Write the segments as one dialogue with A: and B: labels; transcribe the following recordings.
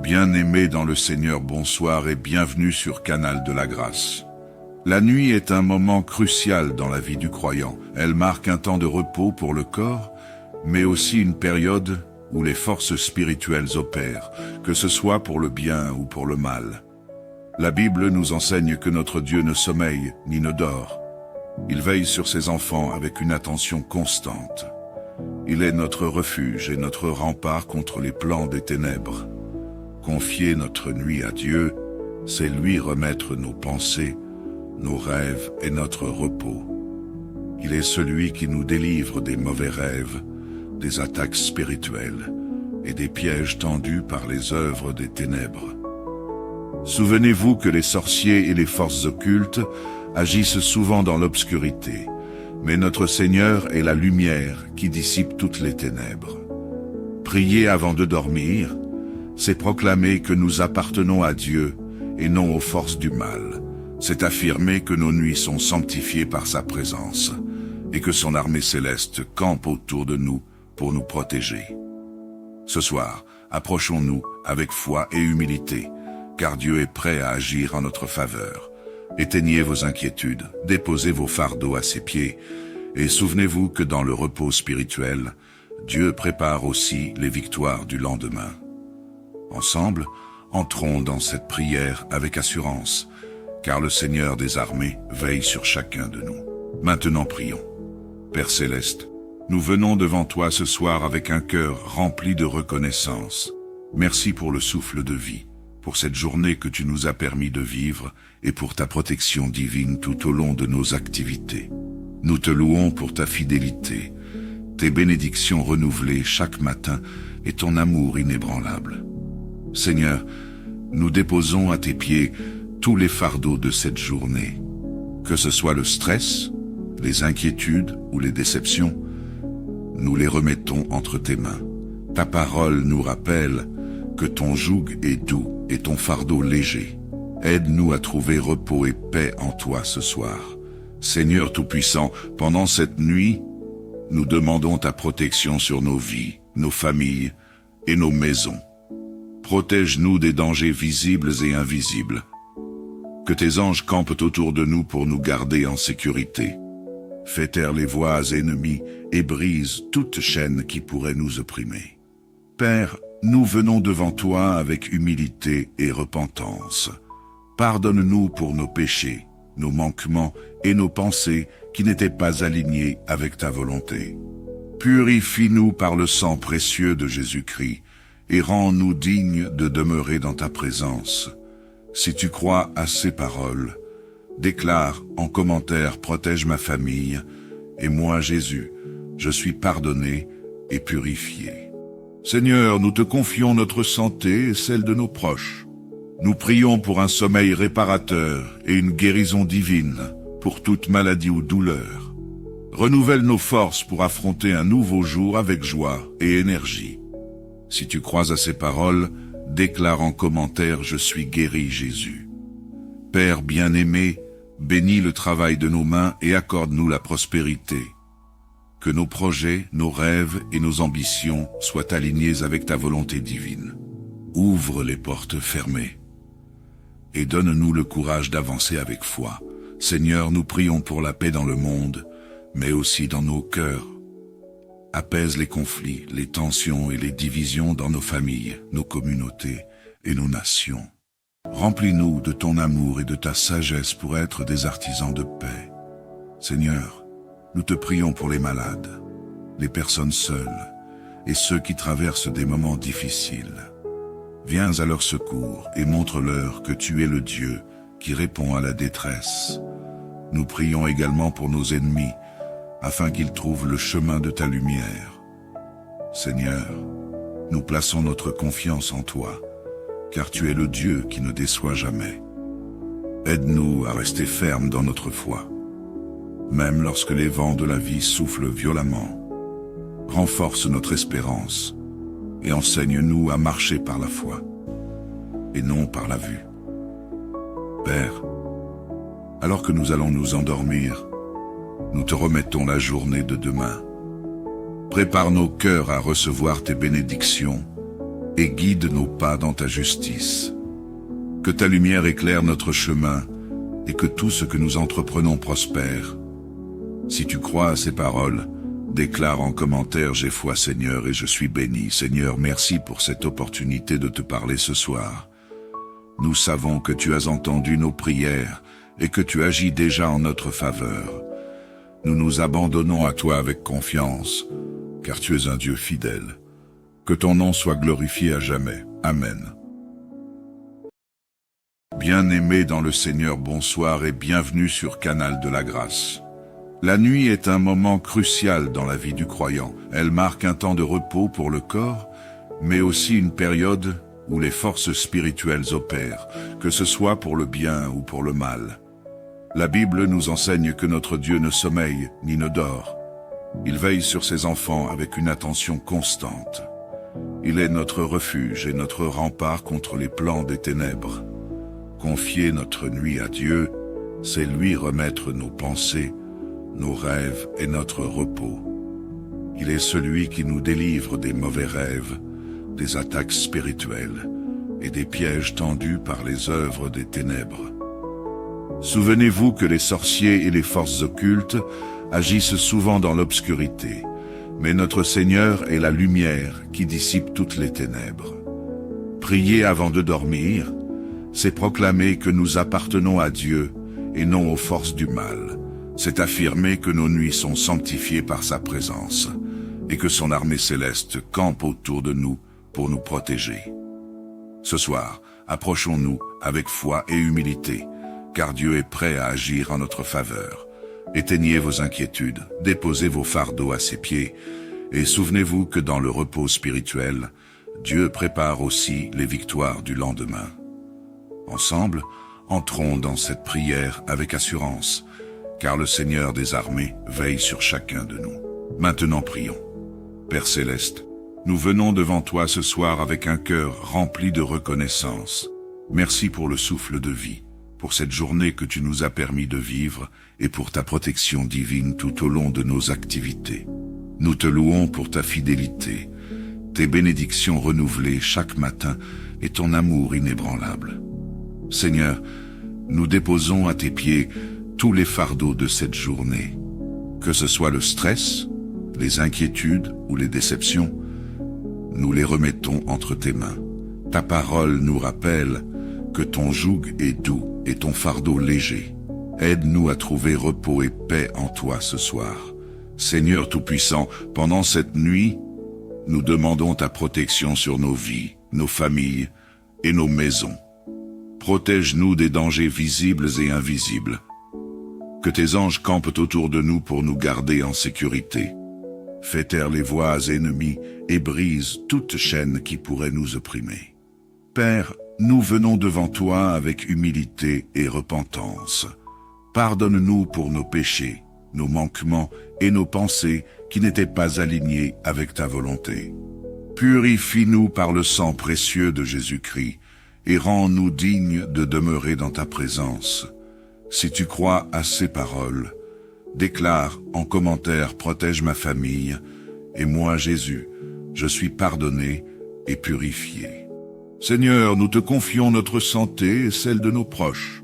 A: Bien-aimés dans le Seigneur, bonsoir et bienvenue sur Canal de la Grâce. La nuit est un moment crucial dans la vie du croyant. Elle marque un temps de repos pour le corps, mais aussi une période où les forces spirituelles opèrent, que ce soit pour le bien ou pour le mal. La Bible nous enseigne que notre Dieu ne sommeille ni ne dort. Il veille sur ses enfants avec une attention constante. Il est notre refuge et notre rempart contre les plans des ténèbres. Confier notre nuit à Dieu, c'est lui remettre nos pensées, nos rêves et notre repos. Il est celui qui nous délivre des mauvais rêves, des attaques spirituelles et des pièges tendus par les œuvres des ténèbres. Souvenez-vous que les sorciers et les forces occultes agissent souvent dans l'obscurité, mais notre Seigneur est la lumière qui dissipe toutes les ténèbres. Prier avant de dormir, c'est proclamer que nous appartenons à Dieu et non aux forces du mal. C'est affirmer que nos nuits sont sanctifiées par sa présence et que son armée céleste campe autour de nous pour nous protéger. Ce soir, approchons-nous avec foi et humilité, car Dieu est prêt à agir en notre faveur. Éteignez vos inquiétudes, déposez vos fardeaux à ses pieds, et souvenez-vous que dans le repos spirituel, Dieu prépare aussi les victoires du lendemain. Ensemble, entrons dans cette prière avec assurance, car le Seigneur des armées veille sur chacun de nous. Maintenant prions. Père Céleste, nous venons devant toi ce soir avec un cœur rempli de reconnaissance. Merci pour le souffle de vie, pour cette journée que tu nous as permis de vivre et pour ta protection divine tout au long de nos activités. Nous te louons pour ta fidélité, tes bénédictions renouvelées chaque matin et ton amour inébranlable. Seigneur, nous déposons à tes pieds tous les fardeaux de cette journée. Que ce soit le stress, les inquiétudes ou les déceptions, nous les remettons entre tes mains. Ta parole nous rappelle que ton joug est doux et ton fardeau léger. Aide-nous à trouver repos et paix en toi ce soir. Seigneur Tout-Puissant, pendant cette nuit, nous demandons ta protection sur nos vies, nos familles et nos maisons. Protège-nous des dangers visibles et invisibles. Que tes anges campent autour de nous pour nous garder en sécurité. Fais taire les voix ennemies et brise toute chaîne qui pourrait nous opprimer. Père, nous venons devant toi avec humilité et repentance. Pardonne-nous pour nos péchés, nos manquements et nos pensées qui n'étaient pas alignés avec ta volonté. Purifie-nous par le sang précieux de Jésus-Christ et rends-nous dignes de demeurer dans ta présence. Si tu crois à ces paroles, déclare en commentaire « Protège ma famille » et moi, Jésus, je suis pardonné et purifié. Seigneur, nous te confions notre santé et celle de nos proches. Nous prions pour un sommeil réparateur et une guérison divine pour toute maladie ou douleur. Renouvelle nos forces pour affronter un nouveau jour avec joie et énergie. Si tu crois à ces paroles, déclare en commentaire « Je suis guéri, Jésus ». Père bien-aimé, bénis le travail de nos mains et accorde-nous la prospérité. Que nos projets, nos rêves et nos ambitions soient alignés avec ta volonté divine. Ouvre les portes fermées et donne-nous le courage d'avancer avec foi. Seigneur, nous prions pour la paix dans le monde, mais aussi dans nos cœurs. Apaise les conflits, les tensions et les divisions dans nos familles, nos communautés et nos nations. Remplis-nous de ton amour et de ta sagesse pour être des artisans de paix. Seigneur, nous te prions pour les malades, les personnes seules et ceux qui traversent des moments difficiles. Viens à leur secours et montre-leur que tu es le Dieu qui répond à la détresse. Nous prions également pour nos ennemis, afin qu'ils trouvent le chemin de ta lumière. Seigneur, nous plaçons notre confiance en toi, car tu es le Dieu qui ne déçoit jamais. Aide-nous à rester fermes dans notre foi, même lorsque les vents de la vie soufflent violemment. Renforce notre espérance et enseigne-nous à marcher par la foi, et non par la vue. Père, alors que nous allons nous endormir, nous te remettons la journée de demain. Prépare nos cœurs à recevoir tes bénédictions et guide nos pas dans ta justice. Que ta lumière éclaire notre chemin et que tout ce que nous entreprenons prospère. Si tu crois à ces paroles, déclare en commentaire « J'ai foi Seigneur et je suis béni ». Seigneur, merci pour cette opportunité de te parler ce soir. Nous savons que tu as entendu nos prières et que tu agis déjà en notre faveur. Nous nous abandonnons à toi avec confiance, car tu es un Dieu fidèle. Que ton nom soit glorifié à jamais. Amen. Bien-aimés dans le Seigneur, bonsoir et bienvenue sur Canal de la Grâce. La nuit est un moment crucial dans la vie du croyant. Elle marque un temps de repos pour le corps, mais aussi une période où les forces spirituelles opèrent, que ce soit pour le bien ou pour le mal. La Bible nous enseigne que notre Dieu ne sommeille ni ne dort. Il veille sur ses enfants avec une attention constante. Il est notre refuge et notre rempart contre les plans des ténèbres. Confier notre nuit à Dieu, c'est lui remettre nos pensées, nos rêves et notre repos. Il est celui qui nous délivre des mauvais rêves, des attaques spirituelles et des pièges tendus par les œuvres des ténèbres. Souvenez-vous que les sorciers et les forces occultes agissent souvent dans l'obscurité, mais notre Seigneur est la lumière qui dissipe toutes les ténèbres. Prier avant de dormir, c'est proclamer que nous appartenons à Dieu et non aux forces du mal. C'est affirmer que nos nuits sont sanctifiées par sa présence et que son armée céleste campe autour de nous pour nous protéger. Ce soir, approchons-nous avec foi et humilité, car Dieu est prêt à agir en notre faveur. Éteignez vos inquiétudes, déposez vos fardeaux à ses pieds, et souvenez-vous que dans le repos spirituel, Dieu prépare aussi les victoires du lendemain. Ensemble, entrons dans cette prière avec assurance, car le Seigneur des armées veille sur chacun de nous. Maintenant prions. Père Céleste, nous venons devant toi ce soir avec un cœur rempli de reconnaissance. Merci pour le souffle de vie, pour cette journée que tu nous as permis de vivre et pour ta protection divine tout au long de nos activités. Nous te louons pour ta fidélité, tes bénédictions renouvelées chaque matin et ton amour inébranlable. Seigneur, nous déposons à tes pieds tous les fardeaux de cette journée. Que ce soit le stress, les inquiétudes ou les déceptions, nous les remettons entre tes mains. Ta parole nous rappelle que ton joug est doux et ton fardeau léger. Aide-nous à trouver repos et paix en toi ce soir. Seigneur Tout-Puissant, pendant cette nuit, nous demandons ta protection sur nos vies, nos familles et nos maisons. Protège-nous des dangers visibles et invisibles. Que tes anges campent autour de nous pour nous garder en sécurité. Fais taire les voix ennemies et brise toute chaîne qui pourrait nous opprimer. Père, nous venons devant toi avec humilité et repentance. Pardonne-nous pour nos péchés, nos manquements et nos pensées qui n'étaient pas alignées avec ta volonté. Purifie-nous par le sang précieux de Jésus-Christ et rends-nous dignes de demeurer dans ta présence. Si tu crois à ces paroles, déclare en commentaire « Protège ma famille » et moi, Jésus, je suis pardonné et purifié. Seigneur, nous te confions notre santé et celle de nos proches.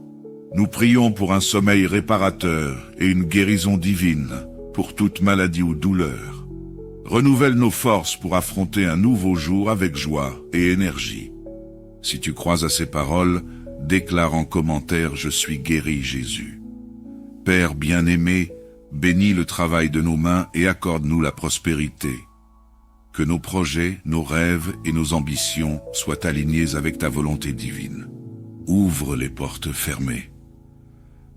A: Nous prions pour un sommeil réparateur et une guérison divine pour toute maladie ou douleur. Renouvelle nos forces pour affronter un nouveau jour avec joie et énergie. Si tu crois à ces paroles, déclare en commentaire « Je suis guéri, Jésus ». Père bien-aimé, bénis le travail de nos mains et accorde-nous la prospérité. Que nos projets, nos rêves et nos ambitions soient alignés avec ta volonté divine. Ouvre les portes fermées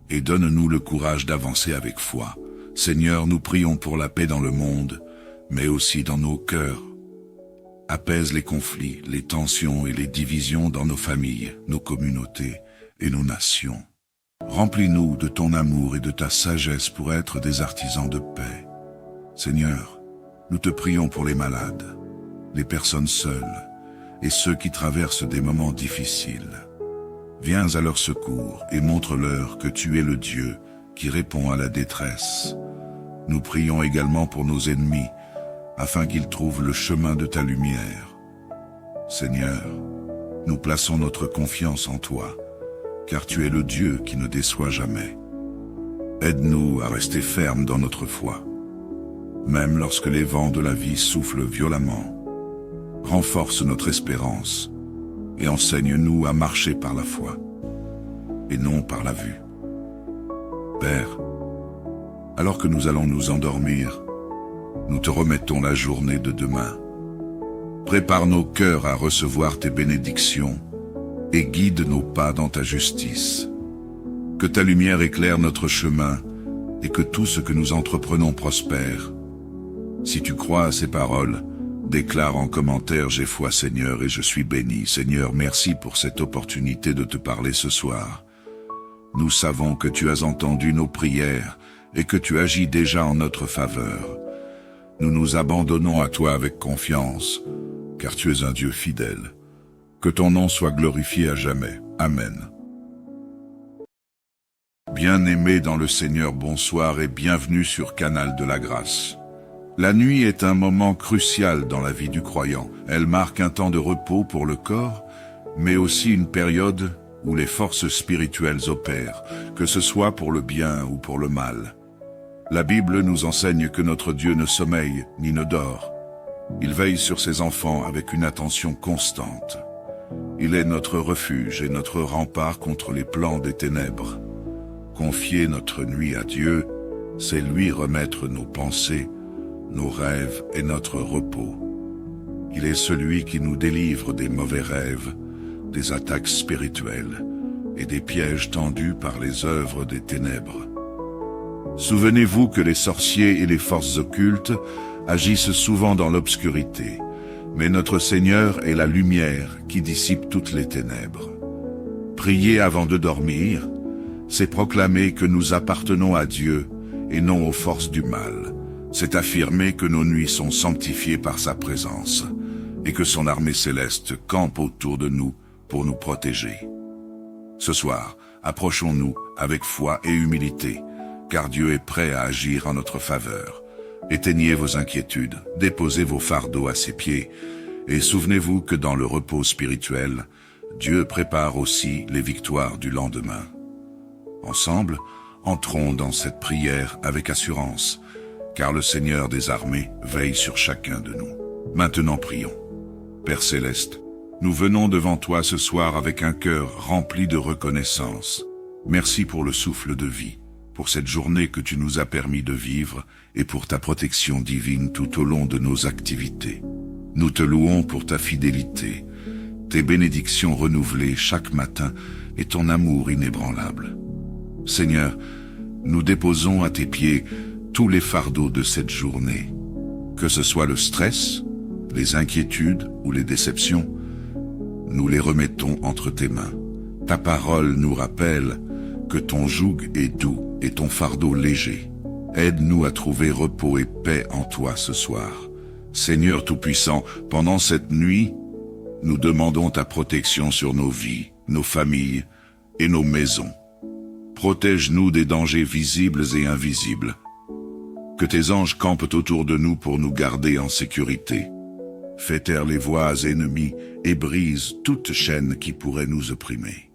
A: et donne-nous le courage d'avancer avec foi. Seigneur, nous prions pour la paix dans le monde, mais aussi dans nos cœurs. Apaise les conflits, les tensions et les divisions dans nos familles, nos communautés et nos nations. Remplis-nous de ton amour et de ta sagesse pour être des artisans de paix. Seigneur, nous te prions pour les malades, les personnes seules et ceux qui traversent des moments difficiles. Viens à leur secours et montre-leur que tu es le Dieu qui répond à la détresse. Nous prions également pour nos ennemis, afin qu'ils trouvent le chemin de ta lumière. Seigneur, nous plaçons notre confiance en toi, car tu es le Dieu qui ne déçoit jamais. Aide-nous à rester fermes dans notre foi, même lorsque les vents de la vie soufflent violemment. Renforce notre espérance et enseigne-nous à marcher par la foi et non par la vue. Père, alors que nous allons nous endormir, nous te remettons la journée de demain. Prépare nos cœurs à recevoir tes bénédictions et guide nos pas dans ta justice. Que ta lumière éclaire notre chemin et que tout ce que nous entreprenons prospère. Si tu crois à ces paroles, déclare en commentaire « J'ai foi Seigneur et je suis béni ». Seigneur, merci pour cette opportunité de te parler ce soir. Nous savons que tu as entendu nos prières et que tu agis déjà en notre faveur. Nous nous abandonnons à toi avec confiance, car tu es un Dieu fidèle. Que ton nom soit glorifié à jamais. Amen. Bien-aimés dans le Seigneur, bonsoir et bienvenue sur Canal de la Grâce. La nuit est un moment crucial dans la vie du croyant. Elle marque un temps de repos pour le corps, mais aussi une période où les forces spirituelles opèrent, que ce soit pour le bien ou pour le mal. La Bible nous enseigne que notre Dieu ne sommeille ni ne dort. Il veille sur ses enfants avec une attention constante. Il est notre refuge et notre rempart contre les plans des ténèbres. Confier notre nuit à Dieu, c'est lui remettre nos pensées, nos rêves et notre repos. Il est celui qui nous délivre des mauvais rêves, des attaques spirituelles et des pièges tendus par les œuvres des ténèbres. Souvenez-vous que les sorciers et les forces occultes agissent souvent dans l'obscurité, mais notre Seigneur est la lumière qui dissipe toutes les ténèbres. Prier avant de dormir, c'est proclamer que nous appartenons à Dieu et non aux forces du mal. C'est affirmer que nos nuits sont sanctifiées par sa présence et que son armée céleste campe autour de nous pour nous protéger. Ce soir, approchons-nous avec foi et humilité, car Dieu est prêt à agir en notre faveur. Éteignez vos inquiétudes, déposez vos fardeaux à ses pieds, et souvenez-vous que dans le repos spirituel, Dieu prépare aussi les victoires du lendemain. Ensemble, entrons dans cette prière avec assurance, car le Seigneur des armées veille sur chacun de nous. Maintenant prions. Père Céleste, nous venons devant toi ce soir avec un cœur rempli de reconnaissance. Merci pour le souffle de vie, pour cette journée que tu nous as permis de vivre et pour ta protection divine tout au long de nos activités. Nous te louons pour ta fidélité, tes bénédictions renouvelées chaque matin et ton amour inébranlable. Seigneur, nous déposons à tes pieds tous les fardeaux de cette journée. Que ce soit le stress, les inquiétudes ou les déceptions, nous les remettons entre tes mains. Ta parole nous rappelle que ton joug est doux et ton fardeau léger. Aide-nous à trouver repos et paix en toi ce soir. Seigneur Tout-Puissant, pendant cette nuit, nous demandons ta protection sur nos vies, nos familles et nos maisons. Protège-nous des dangers visibles et invisibles. Que tes anges campent autour de nous pour nous garder en sécurité. Fais taire les voix ennemies et brise toute chaîne qui pourrait nous opprimer.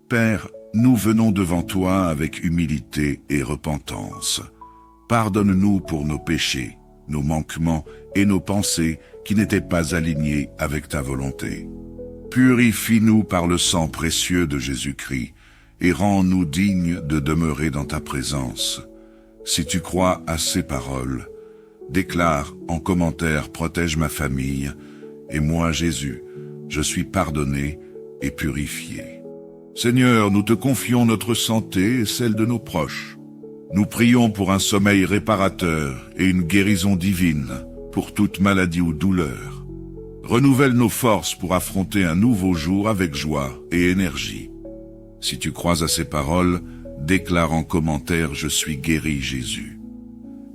A: Père, nous venons devant toi avec humilité et repentance. Pardonne-nous pour nos péchés, nos manquements et nos pensées qui n'étaient pas alignés avec ta volonté. Purifie-nous par le sang précieux de Jésus-Christ et rends-nous dignes de demeurer dans ta présence. Si tu crois à ces paroles, déclare en commentaire « Protège ma famille, et moi Jésus, je suis pardonné et purifié ». Seigneur, nous te confions notre santé et celle de nos proches. Nous prions pour un sommeil réparateur et une guérison divine pour toute maladie ou douleur. Renouvelle nos forces pour affronter un nouveau jour avec joie et énergie. Si tu crois à ces paroles, déclare en commentaire « Je suis guéri Jésus ».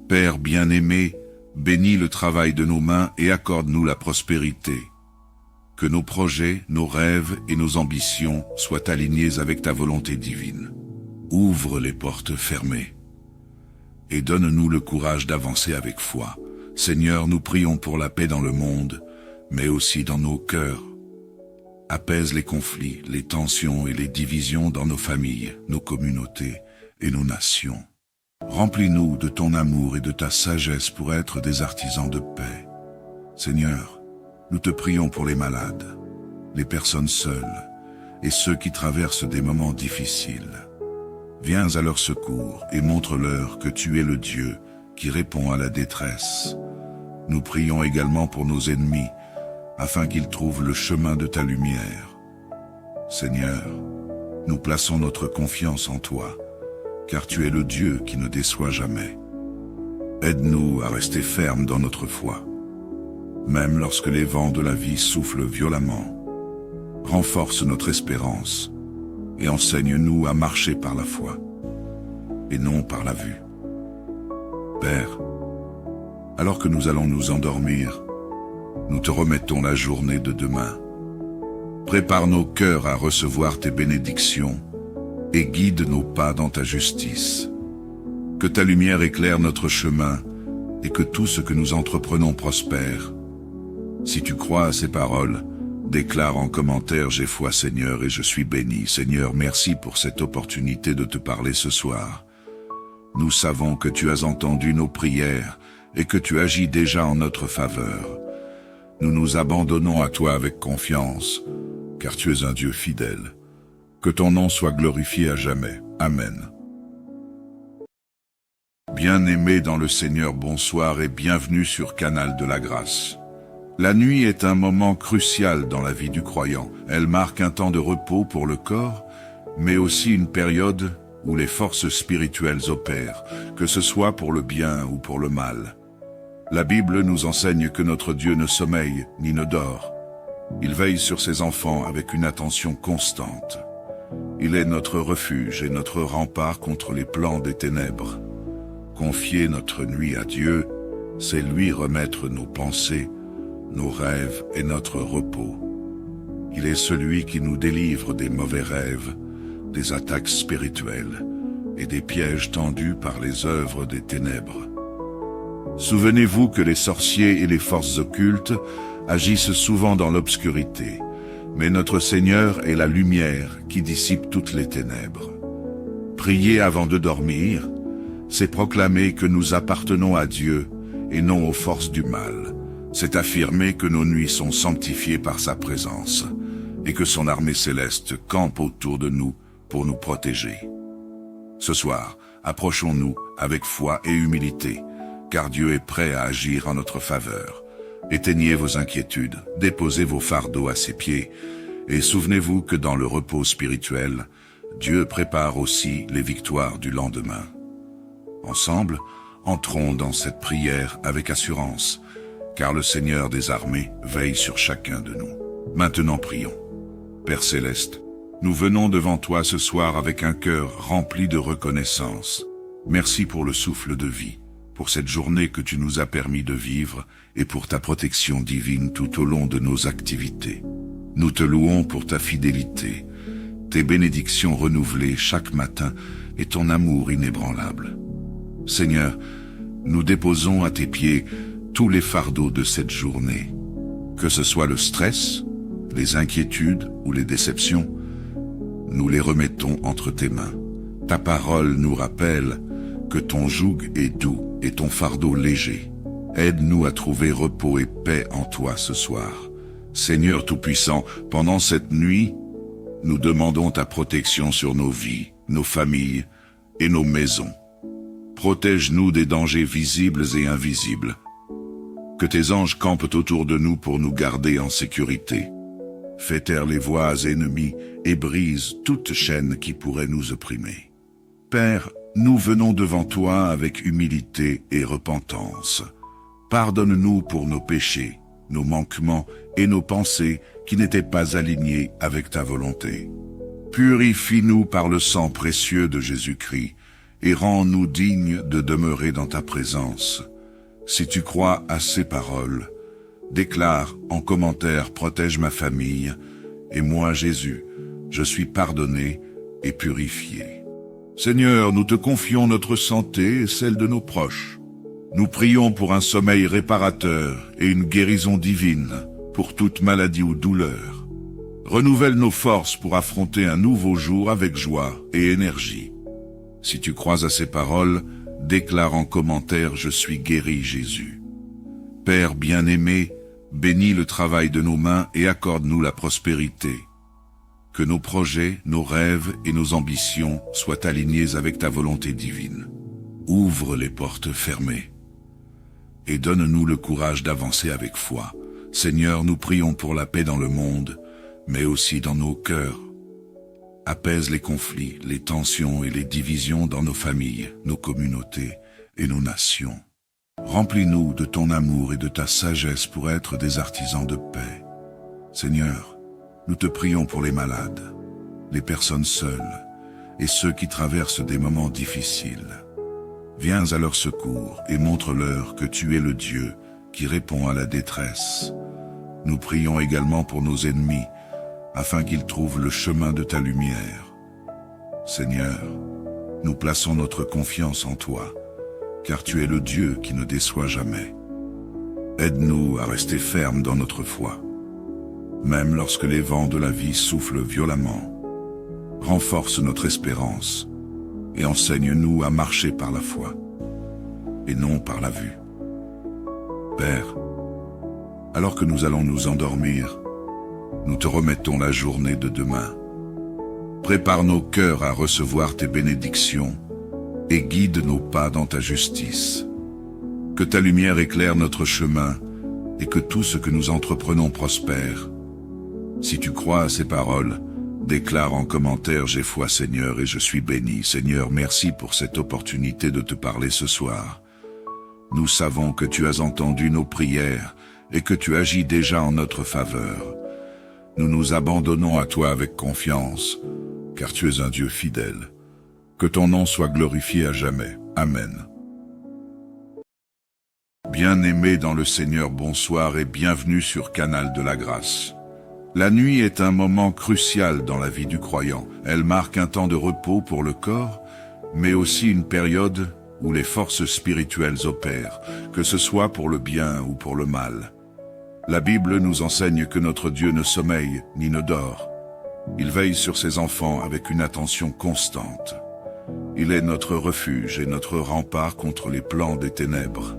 A: Père bien-aimé, bénis le travail de nos mains et accorde-nous la prospérité. Que nos projets, nos rêves et nos ambitions soient alignés avec ta volonté divine. Ouvre les portes fermées et donne-nous le courage d'avancer avec foi. Seigneur, nous prions pour la paix dans le monde, mais aussi dans nos cœurs, Apaise les conflits, les tensions et les divisions dans nos familles, nos communautés et nos nations. Remplis-nous de ton amour et de ta sagesse pour être des artisans de paix. Seigneur, nous te prions pour les malades, les personnes seules et ceux qui traversent des moments difficiles. Viens à leur secours et montre-leur que tu es le Dieu qui répond à la détresse. Nous prions également pour nos ennemis, afin qu'ils trouvent le chemin de ta lumière. Seigneur, nous plaçons notre confiance en toi, car tu es le Dieu qui ne déçoit jamais. Aide-nous à rester fermes dans notre foi, même lorsque les vents de la vie soufflent violemment. Renforce notre espérance et enseigne-nous à marcher par la foi, et non par la vue. Père, alors que nous allons nous endormir, nous te remettons la journée de demain. Prépare nos cœurs à recevoir tes bénédictions et guide nos pas dans ta justice. Que ta lumière éclaire notre chemin et que tout ce que nous entreprenons prospère. Si tu crois à ces paroles, déclare en commentaire « J'ai foi Seigneur et je suis béni ». Seigneur, merci pour cette opportunité de te parler ce soir. Nous savons que tu as entendu nos prières et que tu agis déjà en notre faveur. Nous nous abandonnons à toi avec confiance, car tu es un Dieu fidèle. Que ton nom soit glorifié à jamais. Amen. Bien-aimés dans le Seigneur, bonsoir et bienvenue sur Canal de la Grâce. La nuit est un moment crucial dans la vie du croyant. Elle marque un temps de repos pour le corps, mais aussi une période où les forces spirituelles opèrent, que ce soit pour le bien ou pour le mal. La Bible nous enseigne que notre Dieu ne sommeille ni ne dort. Il veille sur ses enfants avec une attention constante. Il est notre refuge et notre rempart contre les plans des ténèbres. Confier notre nuit à Dieu, c'est lui remettre nos pensées, nos rêves et notre repos. Il est celui qui nous délivre des mauvais rêves, des attaques spirituelles et des pièges tendus par les œuvres des ténèbres. Souvenez-vous que les sorciers et les forces occultes agissent souvent dans l'obscurité, mais notre Seigneur est la lumière qui dissipe toutes les ténèbres. Prier avant de dormir, c'est proclamer que nous appartenons à Dieu et non aux forces du mal. C'est affirmer que nos nuits sont sanctifiées par sa présence et que son armée céleste campe autour de nous pour nous protéger. Ce soir, approchons-nous avec foi et humilité, car Dieu est prêt à agir en notre faveur. Éteignez vos inquiétudes, déposez vos fardeaux à ses pieds, et souvenez-vous que dans le repos spirituel, Dieu prépare aussi les victoires du lendemain. Ensemble, entrons dans cette prière avec assurance, car le Seigneur des armées veille sur chacun de nous. Maintenant prions. Père Céleste, nous venons devant toi ce soir avec un cœur rempli de reconnaissance. Merci pour le souffle de vie, pour cette journée que tu nous as permis de vivre et pour ta protection divine tout au long de nos activités. Nous te louons pour ta fidélité, tes bénédictions renouvelées chaque matin et ton amour inébranlable. Seigneur, nous déposons à tes pieds tous les fardeaux de cette journée. Que ce soit le stress, les inquiétudes ou les déceptions, nous les remettons entre tes mains. Ta parole nous rappelle que ton joug est doux et ton fardeau léger. Aide-nous à trouver repos et paix en toi ce soir. Seigneur Tout-Puissant, pendant cette nuit, nous demandons ta protection sur nos vies, nos familles et nos maisons. Protège-nous des dangers visibles et invisibles. Que tes anges campent autour de nous pour nous garder en sécurité. Fais taire les voix ennemies et brise toute chaîne qui pourrait nous opprimer. Père, nous venons devant toi avec humilité et repentance. Pardonne-nous pour nos péchés, nos manquements et nos pensées qui n'étaient pas alignés avec ta volonté. Purifie-nous par le sang précieux de Jésus-Christ et rends-nous dignes de demeurer dans ta présence. Si tu crois à ces paroles, déclare en commentaire « Protège ma famille » et moi, Jésus, je suis pardonné et purifié. Seigneur, nous te confions notre santé et celle de nos proches. Nous prions pour un sommeil réparateur et une guérison divine pour toute maladie ou douleur. Renouvelle nos forces pour affronter un nouveau jour avec joie et énergie. Si tu crois à ces paroles, déclare en commentaire « Je suis guéri, Jésus ». Père bien-aimé, bénis le travail de nos mains et accorde-nous la prospérité. Que nos projets, nos rêves et nos ambitions soient alignés avec ta volonté divine. Ouvre les portes fermées et donne-nous le courage d'avancer avec foi. Seigneur, nous prions pour la paix dans le monde, mais aussi dans nos cœurs. Apaise les conflits, les tensions et les divisions dans nos familles, nos communautés et nos nations. Remplis-nous de ton amour et de ta sagesse pour être des artisans de paix. Seigneur, nous te prions pour les malades, les personnes seules et ceux qui traversent des moments difficiles. Viens à leur secours et montre-leur que tu es le Dieu qui répond à la détresse. Nous prions également pour nos ennemis, afin qu'ils trouvent le chemin de ta lumière. Seigneur, nous plaçons notre confiance en toi, car tu es le Dieu qui ne déçoit jamais. Aide-nous à rester fermes dans notre foi, même lorsque les vents de la vie soufflent violemment. Renforce notre espérance et enseigne-nous à marcher par la foi, et non par la vue. Père, alors que nous allons nous endormir, nous te remettons la journée de demain. Prépare nos cœurs à recevoir tes bénédictions et guide nos pas dans ta justice. Que ta lumière éclaire notre chemin et que tout ce que nous entreprenons prospère. Si tu crois à ces paroles, déclare en commentaire « J'ai foi Seigneur et je suis béni ». Seigneur, merci pour cette opportunité de te parler ce soir. Nous savons que tu as entendu nos prières et que tu agis déjà en notre faveur. Nous nous abandonnons à toi avec confiance, car tu es un Dieu fidèle. Que ton nom soit glorifié à jamais. Amen. Bien-aimés dans le Seigneur, bonsoir et bienvenue sur Canal de la Grâce. La nuit est un moment crucial dans la vie du croyant. Elle marque un temps de repos pour le corps, mais aussi une période où les forces spirituelles opèrent, que ce soit pour le bien ou pour le mal. La Bible nous enseigne que notre Dieu ne sommeille ni ne dort. Il veille sur ses enfants avec une attention constante. Il est notre refuge et notre rempart contre les plans des ténèbres.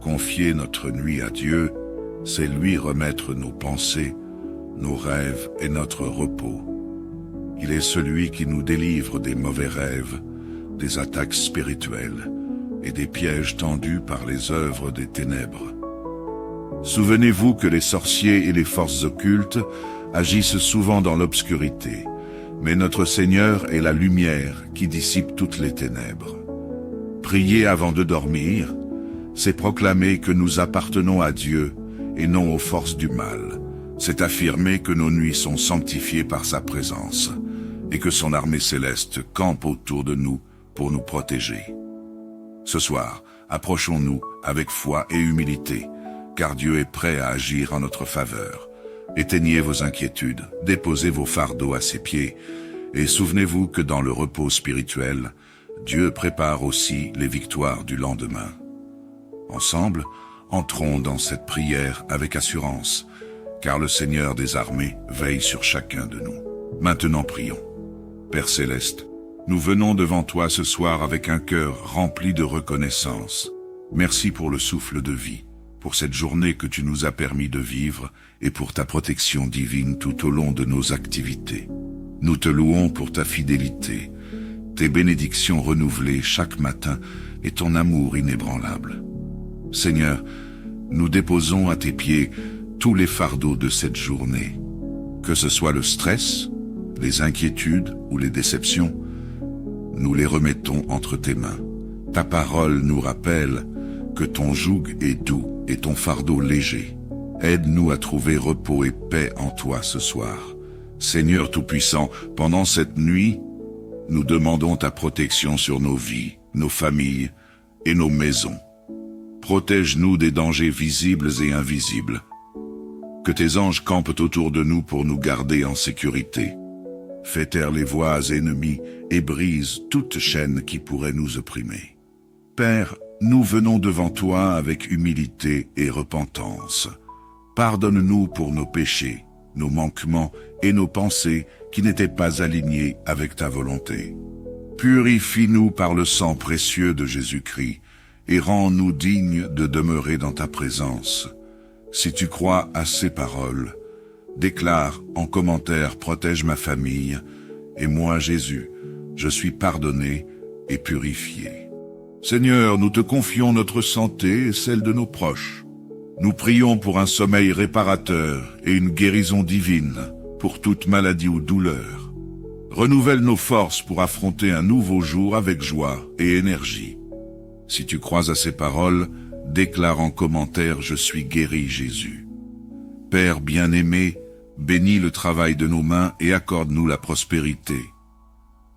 A: Confier notre nuit à Dieu, c'est lui remettre nos pensées, nos rêves et notre repos. Il est celui qui nous délivre des mauvais rêves, des attaques spirituelles et des pièges tendus par les œuvres des ténèbres. Souvenez-vous que les sorciers et les forces occultes agissent souvent dans l'obscurité, mais notre Seigneur est la lumière qui dissipe toutes les ténèbres. Prier avant de dormir, c'est proclamer que nous appartenons à Dieu et non aux forces du mal. C'est affirmer que nos nuits sont sanctifiées par sa présence et que son armée céleste campe autour de nous pour nous protéger. Ce soir, approchons-nous avec foi et humilité, car Dieu est prêt à agir en notre faveur. Éteignez vos inquiétudes, déposez vos fardeaux à ses pieds, et souvenez-vous que dans le repos spirituel, Dieu prépare aussi les victoires du lendemain. Ensemble, entrons dans cette prière avec assurance, car le Seigneur des armées veille sur chacun de nous. Maintenant prions. Père Céleste, nous venons devant toi ce soir avec un cœur rempli de reconnaissance. Merci pour le souffle de vie, pour cette journée que tu nous as permis de vivre et pour ta protection divine tout au long de nos activités. Nous te louons pour ta fidélité, tes bénédictions renouvelées chaque matin et ton amour inébranlable. Seigneur, nous déposons à tes pieds tous les fardeaux de cette journée. Que ce soit le stress, les inquiétudes ou les déceptions, nous les remettons entre tes mains. Ta parole nous rappelle que ton joug est doux et ton fardeau léger. Aide-nous à trouver repos et paix en toi ce soir. Seigneur Tout-Puissant, pendant cette nuit, nous demandons ta protection sur nos vies, nos familles et nos maisons. Protège-nous des dangers visibles et invisibles. Que tes anges campent autour de nous pour nous garder en sécurité. Fais taire les voix ennemies et brise toute chaîne qui pourrait nous opprimer. Père, nous venons devant toi avec humilité et repentance. Pardonne-nous pour nos péchés, nos manquements et nos pensées qui n'étaient pas alignés avec ta volonté. Purifie-nous par le sang précieux de Jésus-Christ et rends-nous dignes de demeurer dans ta présence. Si tu crois à ces paroles, déclare en commentaire « Protège ma famille » et moi, Jésus, je suis pardonné et purifié. Seigneur, nous te confions notre santé et celle de nos proches. Nous prions pour un sommeil réparateur et une guérison divine pour toute maladie ou douleur. Renouvelle nos forces pour affronter un nouveau jour avec joie et énergie. Si tu crois à ces paroles, déclare en commentaire « Je suis guéri, Jésus ». Père bien-aimé, bénis le travail de nos mains et accorde-nous la prospérité.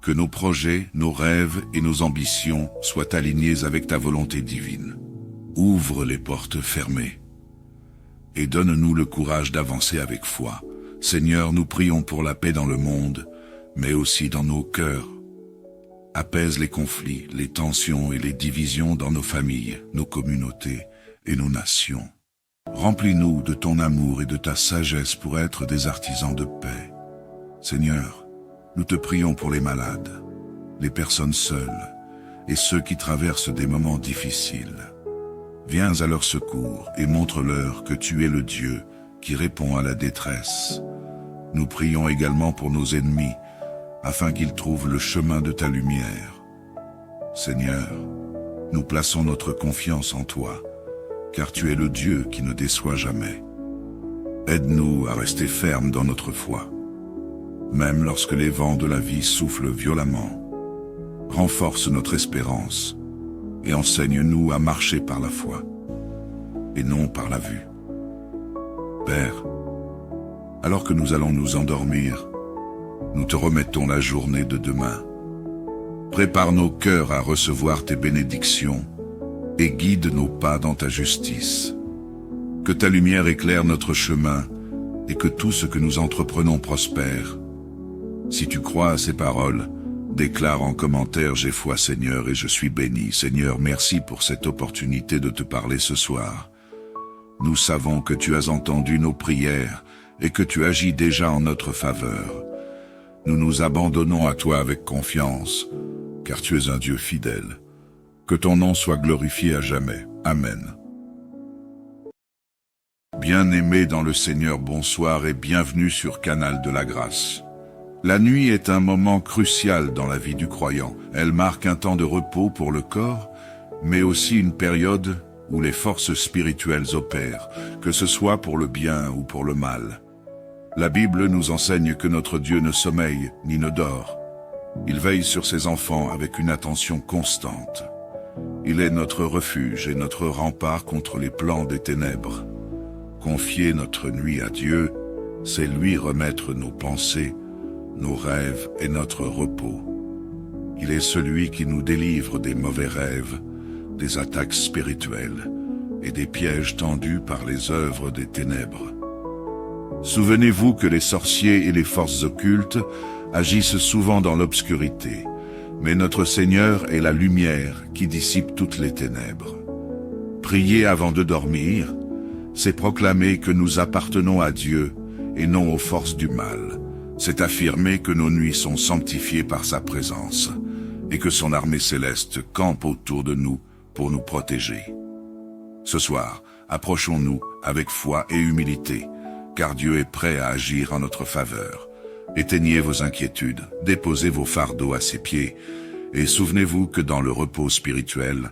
A: Que nos projets, nos rêves et nos ambitions soient alignés avec ta volonté divine. Ouvre les portes fermées et donne-nous le courage d'avancer avec foi. Seigneur, nous prions pour la paix dans le monde, mais aussi dans nos cœurs. Apaise les conflits, les tensions et les divisions dans nos familles, nos communautés et nos nations. Remplis-nous de ton amour et de ta sagesse pour être des artisans de paix. Seigneur, nous te prions pour les malades, les personnes seules et ceux qui traversent des moments difficiles. Viens à leur secours et montre-leur que tu es le Dieu qui répond à la détresse. Nous prions également pour nos ennemis, afin qu'ils trouvent le chemin de ta lumière. Seigneur, nous plaçons notre confiance en toi, car tu es le Dieu qui ne déçoit jamais. Aide-nous à rester fermes dans notre foi, même lorsque les vents de la vie soufflent violemment. Renforce notre espérance et enseigne-nous à marcher par la foi et non par la vue. Père, alors que nous allons nous endormir, nous te remettons la journée de demain. Prépare nos cœurs à recevoir tes bénédictions et guide nos pas dans ta justice. Que ta lumière éclaire notre chemin et que tout ce que nous entreprenons prospère. Si tu crois à ces paroles, déclare en commentaire « J'ai foi Seigneur et je suis béni ». Seigneur, merci pour cette opportunité de te parler ce soir. Nous savons que tu as entendu nos prières et que tu agis déjà en notre faveur. Nous nous abandonnons à toi avec confiance, car tu es un Dieu fidèle. Que ton nom soit glorifié à jamais. Amen. Bien-aimés dans le Seigneur, bonsoir et bienvenue sur Canal de la Grâce. La nuit est un moment crucial dans la vie du croyant. Elle marque un temps de repos pour le corps, mais aussi une période où les forces spirituelles opèrent, que ce soit pour le bien ou pour le mal. La Bible nous enseigne que notre Dieu ne sommeille ni ne dort. Il veille sur ses enfants avec une attention constante. Il est notre refuge et notre rempart contre les plans des ténèbres. Confier notre nuit à Dieu, c'est lui remettre nos pensées, nos rêves et notre repos. Il est celui qui nous délivre des mauvais rêves, des attaques spirituelles et des pièges tendus par les œuvres des ténèbres. Souvenez-vous que les sorciers et les forces occultes agissent souvent dans l'obscurité, mais notre Seigneur est la lumière qui dissipe toutes les ténèbres. Prier avant de dormir, c'est proclamer que nous appartenons à Dieu et non aux forces du mal. C'est affirmer que nos nuits sont sanctifiées par sa présence et que son armée céleste campe autour de nous pour nous protéger. Ce soir, approchons-nous avec foi et humilité, car Dieu est prêt à agir en notre faveur. Éteignez vos inquiétudes, déposez vos fardeaux à ses pieds, et souvenez-vous que dans le repos spirituel,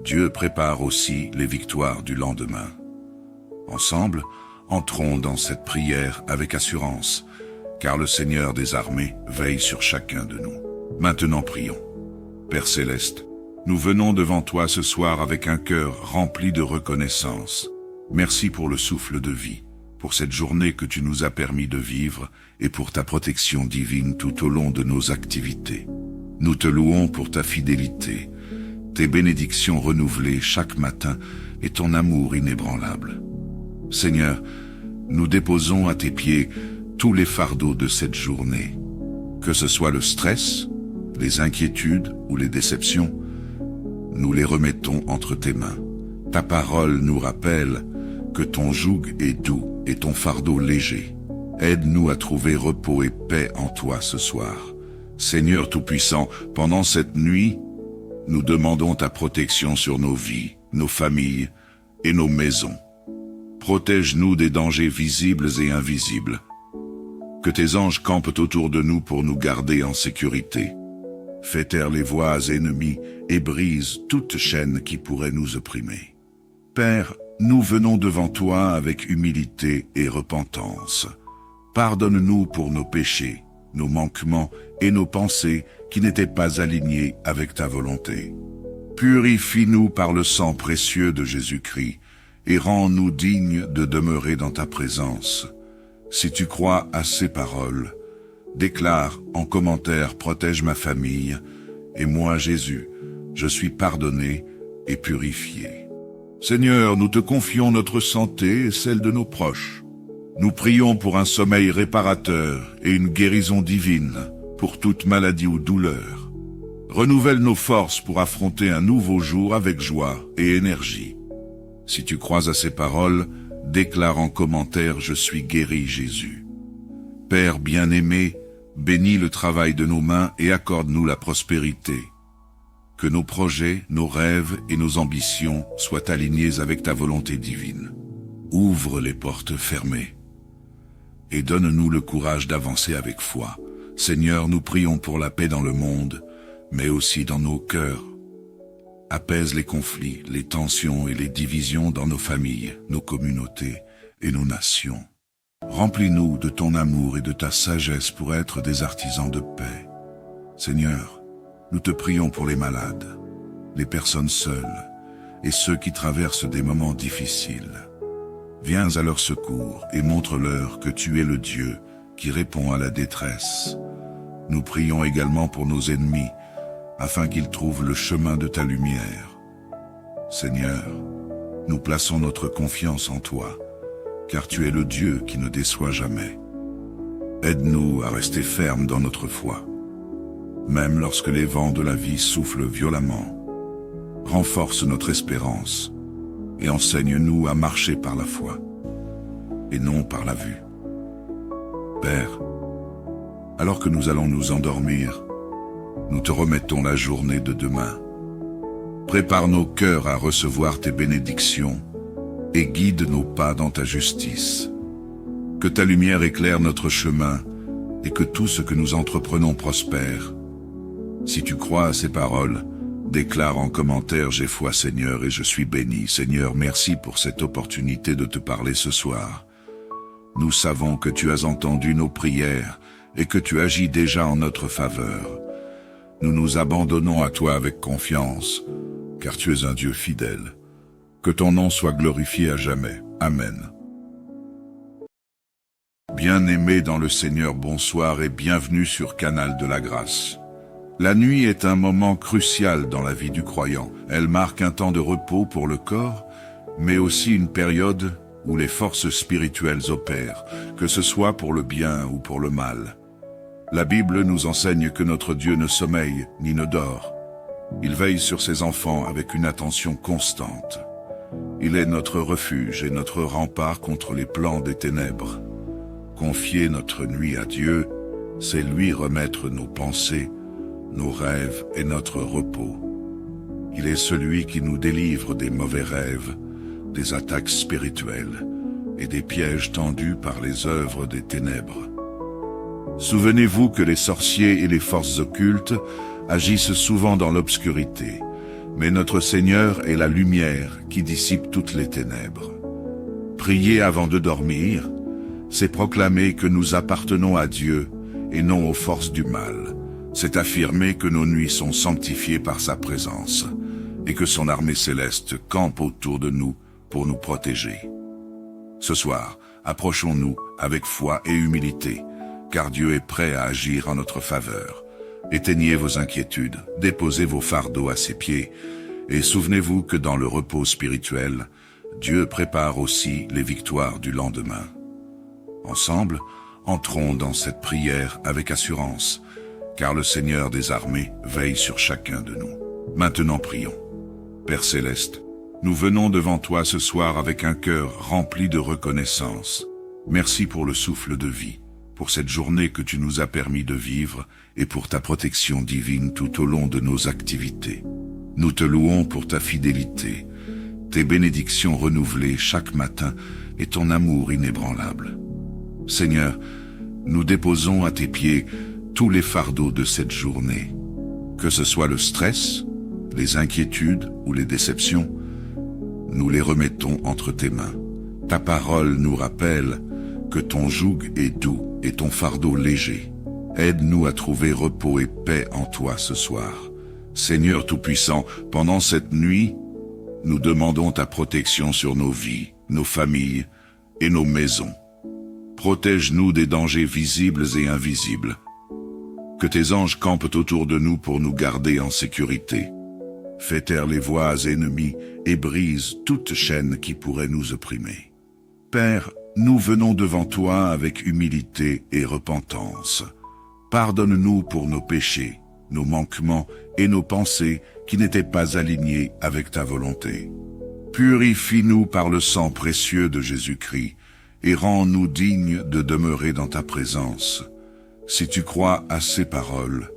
A: Dieu prépare aussi les victoires du lendemain. Ensemble, entrons dans cette prière avec assurance, car le Seigneur des armées veille sur chacun de nous. Maintenant prions. Père Céleste, nous venons devant toi ce soir avec un cœur rempli de reconnaissance. Merci pour le souffle de vie, pour cette journée que tu nous as permis de vivre et pour ta protection divine tout au long de nos activités. Nous te louons pour ta fidélité, tes bénédictions renouvelées chaque matin et ton amour inébranlable. Seigneur, nous déposons à tes pieds tous les fardeaux de cette journée. Que ce soit le stress, les inquiétudes ou les déceptions, nous les remettons entre tes mains. Ta parole nous rappelle que ton joug est doux et ton fardeau léger. Aide-nous à trouver repos et paix en toi ce soir. Seigneur Tout-Puissant, pendant cette nuit, nous demandons ta protection sur nos vies, nos familles et nos maisons. Protège-nous des dangers visibles et invisibles. Que tes anges campent autour de nous pour nous garder en sécurité. Fais taire les voix ennemies et brise toute chaîne qui pourrait nous opprimer. Père, nous venons devant toi avec humilité et repentance. Pardonne-nous pour nos péchés, nos manquements et nos pensées qui n'étaient pas alignés avec ta volonté. Purifie-nous par le sang précieux de Jésus-Christ et rends-nous dignes de demeurer dans ta présence. Si tu crois à ces paroles, déclare en commentaire « Protège ma famille » et moi, Jésus, je suis pardonné et purifié. Seigneur, nous te confions notre santé et celle de nos proches. Nous prions pour un sommeil réparateur et une guérison divine pour toute maladie ou douleur. Renouvelle nos forces pour affronter un nouveau jour avec joie et énergie. Si tu crois à ces paroles, déclare en commentaire « Je suis guéri, Jésus ». Père bien-aimé, bénis le travail de nos mains et accorde-nous la prospérité. Que nos projets, nos rêves et nos ambitions soient alignés avec ta volonté divine. Ouvre les portes fermées et donne-nous le courage d'avancer avec foi. Seigneur, nous prions pour la paix dans le monde, mais aussi dans nos cœurs. Apaise les conflits, les tensions et les divisions dans nos familles, nos communautés et nos nations. Remplis-nous de ton amour et de ta sagesse pour être des artisans de paix. Seigneur, nous te prions pour les malades, les personnes seules et ceux qui traversent des moments difficiles. Viens à leur secours et montre-leur que tu es le Dieu qui répond à la détresse. Nous prions également pour nos ennemis, afin qu'ils trouvent le chemin de ta lumière. Seigneur, nous plaçons notre confiance en toi, car tu es le Dieu qui ne déçoit jamais. Aide-nous à rester fermes dans notre foi, même lorsque les vents de la vie soufflent violemment. Renforce notre espérance et enseigne-nous à marcher par la foi et non par la vue. Père, alors que nous allons nous endormir, nous te remettons la journée de demain. Prépare nos cœurs à recevoir tes bénédictions et guide nos pas dans ta justice. Que ta lumière éclaire notre chemin et que tout ce que nous entreprenons prospère. Si tu crois à ces paroles, déclare en commentaire « J'ai foi Seigneur et je suis béni ». Seigneur, merci pour cette opportunité de te parler ce soir. Nous savons que tu as entendu nos prières et que tu agis déjà en notre faveur. Nous nous abandonnons à toi avec confiance, car tu es un Dieu fidèle. Que ton nom soit glorifié à jamais. Amen. Bien-aimés dans le Seigneur, bonsoir et bienvenue sur Canal de la Grâce. La nuit est un moment crucial dans la vie du croyant. Elle marque un temps de repos pour le corps, mais aussi une période où les forces spirituelles opèrent, que ce soit pour le bien ou pour le mal. La Bible nous enseigne que notre Dieu ne sommeille ni ne dort. Il veille sur ses enfants avec une attention constante. Il est notre refuge et notre rempart contre les plans des ténèbres. Confier notre nuit à Dieu, c'est lui remettre nos pensées, nos rêves et notre repos. Il est celui qui nous délivre des mauvais rêves, des attaques spirituelles et des pièges tendus par les œuvres des ténèbres. Souvenez-vous que les sorciers et les forces occultes agissent souvent dans l'obscurité, mais notre Seigneur est la lumière qui dissipe toutes les ténèbres. Prier avant de dormir, c'est proclamer que nous appartenons à Dieu et non aux forces du mal. C'est affirmer que nos nuits sont sanctifiées par sa présence et que son armée céleste campe autour de nous pour nous protéger. Ce soir, approchons-nous avec foi et humilité, car Dieu est prêt à agir en notre faveur. Éteignez vos inquiétudes, déposez vos fardeaux à ses pieds, et souvenez-vous que dans le repos spirituel, Dieu prépare aussi les victoires du lendemain. Ensemble, entrons dans cette prière avec assurance, car le Seigneur des armées veille sur chacun de nous. Maintenant prions. Père Céleste, nous venons devant toi ce soir avec un cœur rempli de reconnaissance. Merci pour le souffle de vie, pour cette journée que tu nous as permis de vivre et pour ta protection divine tout au long de nos activités. Nous te louons pour ta fidélité, tes bénédictions renouvelées chaque matin et ton amour inébranlable. Seigneur, nous déposons à tes pieds tous les fardeaux de cette journée. Que ce soit le stress, les inquiétudes ou les déceptions, nous les remettons entre tes mains. Ta parole nous rappelle que ton joug est doux et ton fardeau léger. Aide-nous à trouver repos et paix en toi ce soir. Seigneur Tout-Puissant, pendant cette nuit, nous demandons ta protection sur nos vies, nos familles et nos maisons. Protège-nous des dangers visibles et invisibles. Que tes anges campent autour de nous pour nous garder en sécurité. Fais taire les voix ennemies et brise toute chaîne qui pourrait nous opprimer. Père, nous venons devant toi avec humilité et repentance. Pardonne-nous pour nos péchés, nos manquements et nos pensées qui n'étaient pas alignés avec ta volonté. Purifie-nous par le sang précieux de Jésus-Christ et rends-nous dignes de demeurer dans ta présence. Si tu crois à ces paroles,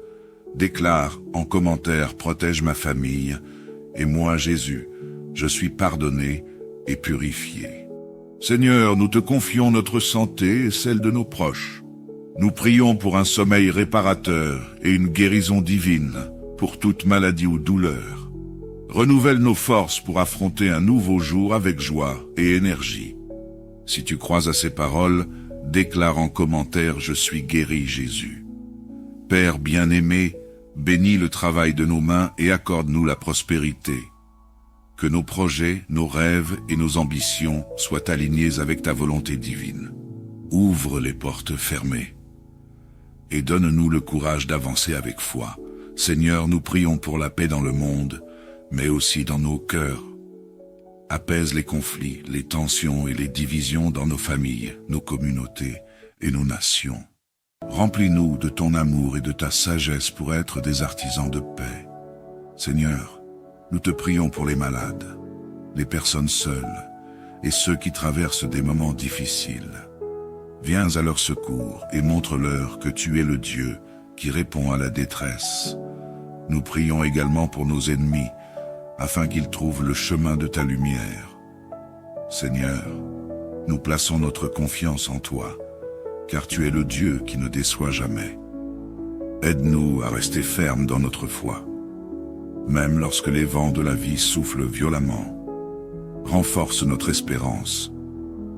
A: déclare en commentaire « Protège ma famille » et moi, Jésus, je suis pardonné et purifié. Seigneur, nous te confions notre santé et celle de nos proches. Nous prions pour un sommeil réparateur et une guérison divine pour toute maladie ou douleur. Renouvelle nos forces pour affronter un nouveau jour avec joie et énergie. Si tu crois à ces paroles, déclare en commentaire « Je suis guéri, Jésus ». Père bien-aimé, bénis le travail de nos mains et accorde-nous la prospérité. Que nos projets, nos rêves et nos ambitions soient alignés avec ta volonté divine. Ouvre les portes fermées et donne-nous le courage d'avancer avec foi. Seigneur, nous prions pour la paix dans le monde, mais aussi dans nos cœurs. Apaise les conflits, les tensions et les divisions dans nos familles, nos communautés et nos nations. Remplis-nous de ton amour et de ta sagesse pour être des artisans de paix. Seigneur, nous te prions pour les malades, les personnes seules et ceux qui traversent des moments difficiles. Viens à leur secours et montre-leur que tu es le Dieu qui répond à la détresse. Nous prions également pour nos ennemis, afin qu'ils trouvent le chemin de ta lumière. Seigneur, nous plaçons notre confiance en toi, car tu es le Dieu qui ne déçoit jamais. Aide-nous à rester fermes dans notre foi, même lorsque les vents de la vie soufflent violemment. Renforce notre espérance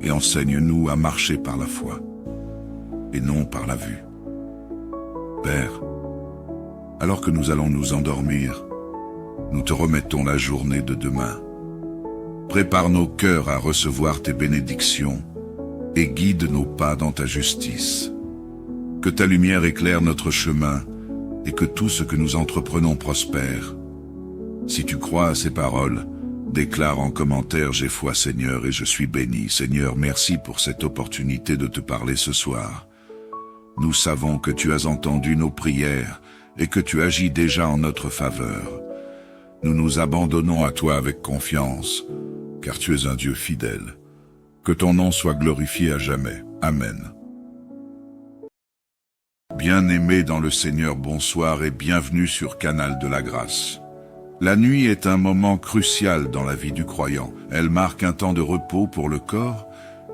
A: et enseigne-nous à marcher par la foi et non par la vue. Père, alors que nous allons nous endormir, nous te remettons la journée de demain. Prépare nos cœurs à recevoir tes bénédictions et guide nos pas dans ta justice. Que ta lumière éclaire notre chemin et que tout ce que nous entreprenons prospère. Si tu crois à ces paroles, déclare en commentaire « J'ai foi Seigneur et je suis béni ». Seigneur, merci pour cette opportunité de te parler ce soir. Nous savons que tu as entendu nos prières et que tu agis déjà en notre faveur. Nous nous abandonnons à toi avec confiance, car tu es un Dieu fidèle. Que ton nom soit glorifié à jamais. Amen. Bien-aimés dans le Seigneur, bonsoir et bienvenue sur Canal de la Grâce. La nuit est un moment crucial dans la vie du croyant. Elle marque un temps de repos pour le corps,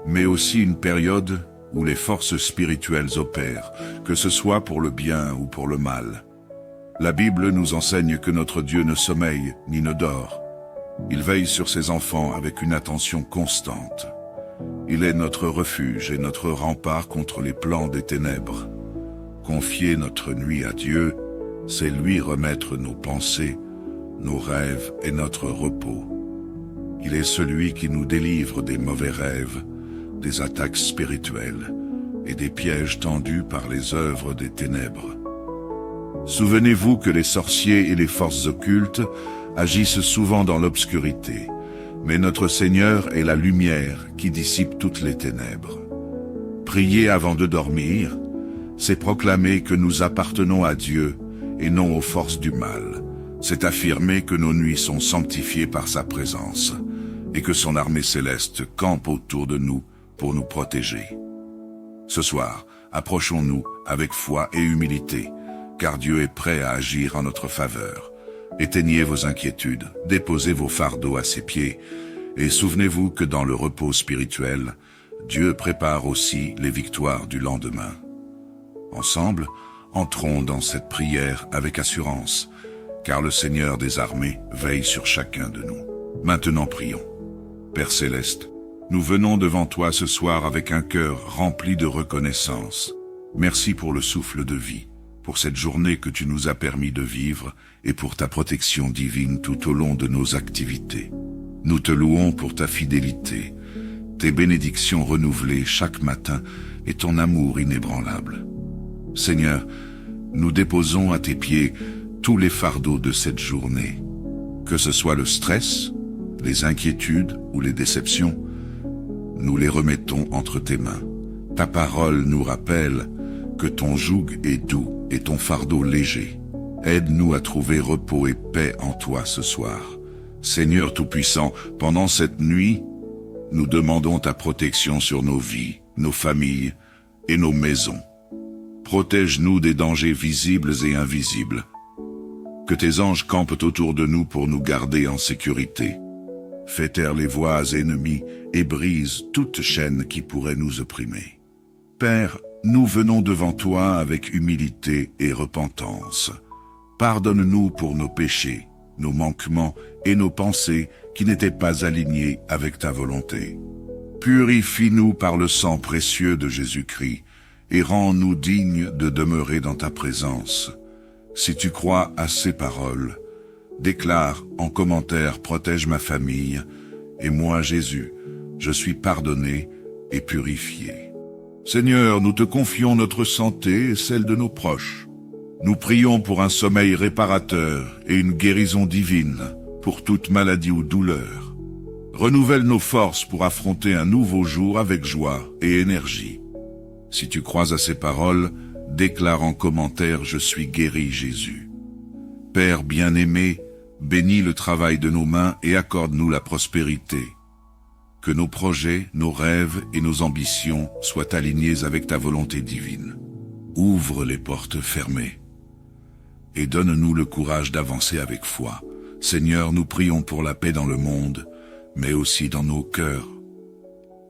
A: mais aussi une période où les forces spirituelles opèrent, que ce soit pour le bien ou pour le mal. La Bible nous enseigne que notre Dieu ne sommeille ni ne dort. Il veille sur ses enfants avec une attention constante. Il est notre refuge et notre rempart contre les plans des ténèbres. Confier notre nuit à Dieu, c'est lui remettre nos pensées, nos rêves et notre repos. Il est celui qui nous délivre des mauvais rêves, des attaques spirituelles et des pièges tendus par les œuvres des ténèbres. Souvenez-vous que les sorciers et les forces occultes agissent souvent dans l'obscurité, mais notre Seigneur est la lumière qui dissipe toutes les ténèbres. Prier avant de dormir, c'est proclamer que nous appartenons à Dieu et non aux forces du mal. C'est affirmer que nos nuits sont sanctifiées par sa présence et que son armée céleste campe autour de nous pour nous protéger. Ce soir, approchons-nous avec foi et humilité, car Dieu est prêt à agir en notre faveur. Éteignez vos inquiétudes, déposez vos fardeaux à ses pieds, et souvenez-vous que dans le repos spirituel, Dieu prépare aussi les victoires du lendemain. Ensemble, entrons dans cette prière avec assurance, car le Seigneur des armées veille sur chacun de nous. Maintenant prions. Père Céleste, nous venons devant toi ce soir avec un cœur rempli de reconnaissance. Merci pour le souffle de vie, pour cette journée que tu nous as permis de vivre et pour ta protection divine tout au long de nos activités. Nous te louons pour ta fidélité, tes bénédictions renouvelées chaque matin et ton amour inébranlable. Seigneur, nous déposons à tes pieds tous les fardeaux de cette journée. Que ce soit le stress, les inquiétudes ou les déceptions, nous les remettons entre tes mains. Ta parole nous rappelle que ton joug est doux et ton fardeau léger. Aide-nous à trouver repos et paix en toi ce soir. Seigneur Tout-Puissant, pendant cette nuit, nous demandons ta protection sur nos vies, nos familles et nos maisons. Protège-nous des dangers visibles et invisibles. Que tes anges campent autour de nous pour nous garder en sécurité. Fais taire les voix ennemies et brise toute chaîne qui pourrait nous opprimer. Père, nous venons devant toi avec humilité et repentance. Pardonne-nous pour nos péchés, nos manquements et nos pensées qui n'étaient pas alignés avec ta volonté. Purifie-nous par le sang précieux de Jésus-Christ et rends-nous dignes de demeurer dans ta présence. Si tu crois à ces paroles, déclare en commentaire « Protège ma famille » et moi, Jésus, je suis pardonné et purifié. Seigneur, nous te confions notre santé et celle de nos proches. Nous prions pour un sommeil réparateur et une guérison divine pour toute maladie ou douleur. Renouvelle nos forces pour affronter un nouveau jour avec joie et énergie. Si tu crois à ces paroles, déclare en commentaire « Je suis guéri, Jésus ». Père bien-aimé, bénis le travail de nos mains et accorde-nous la prospérité. Que nos projets, nos rêves et nos ambitions soient alignés avec ta volonté divine. Ouvre les portes fermées et donne-nous le courage d'avancer avec foi. Seigneur, nous prions pour la paix dans le monde, mais aussi dans nos cœurs.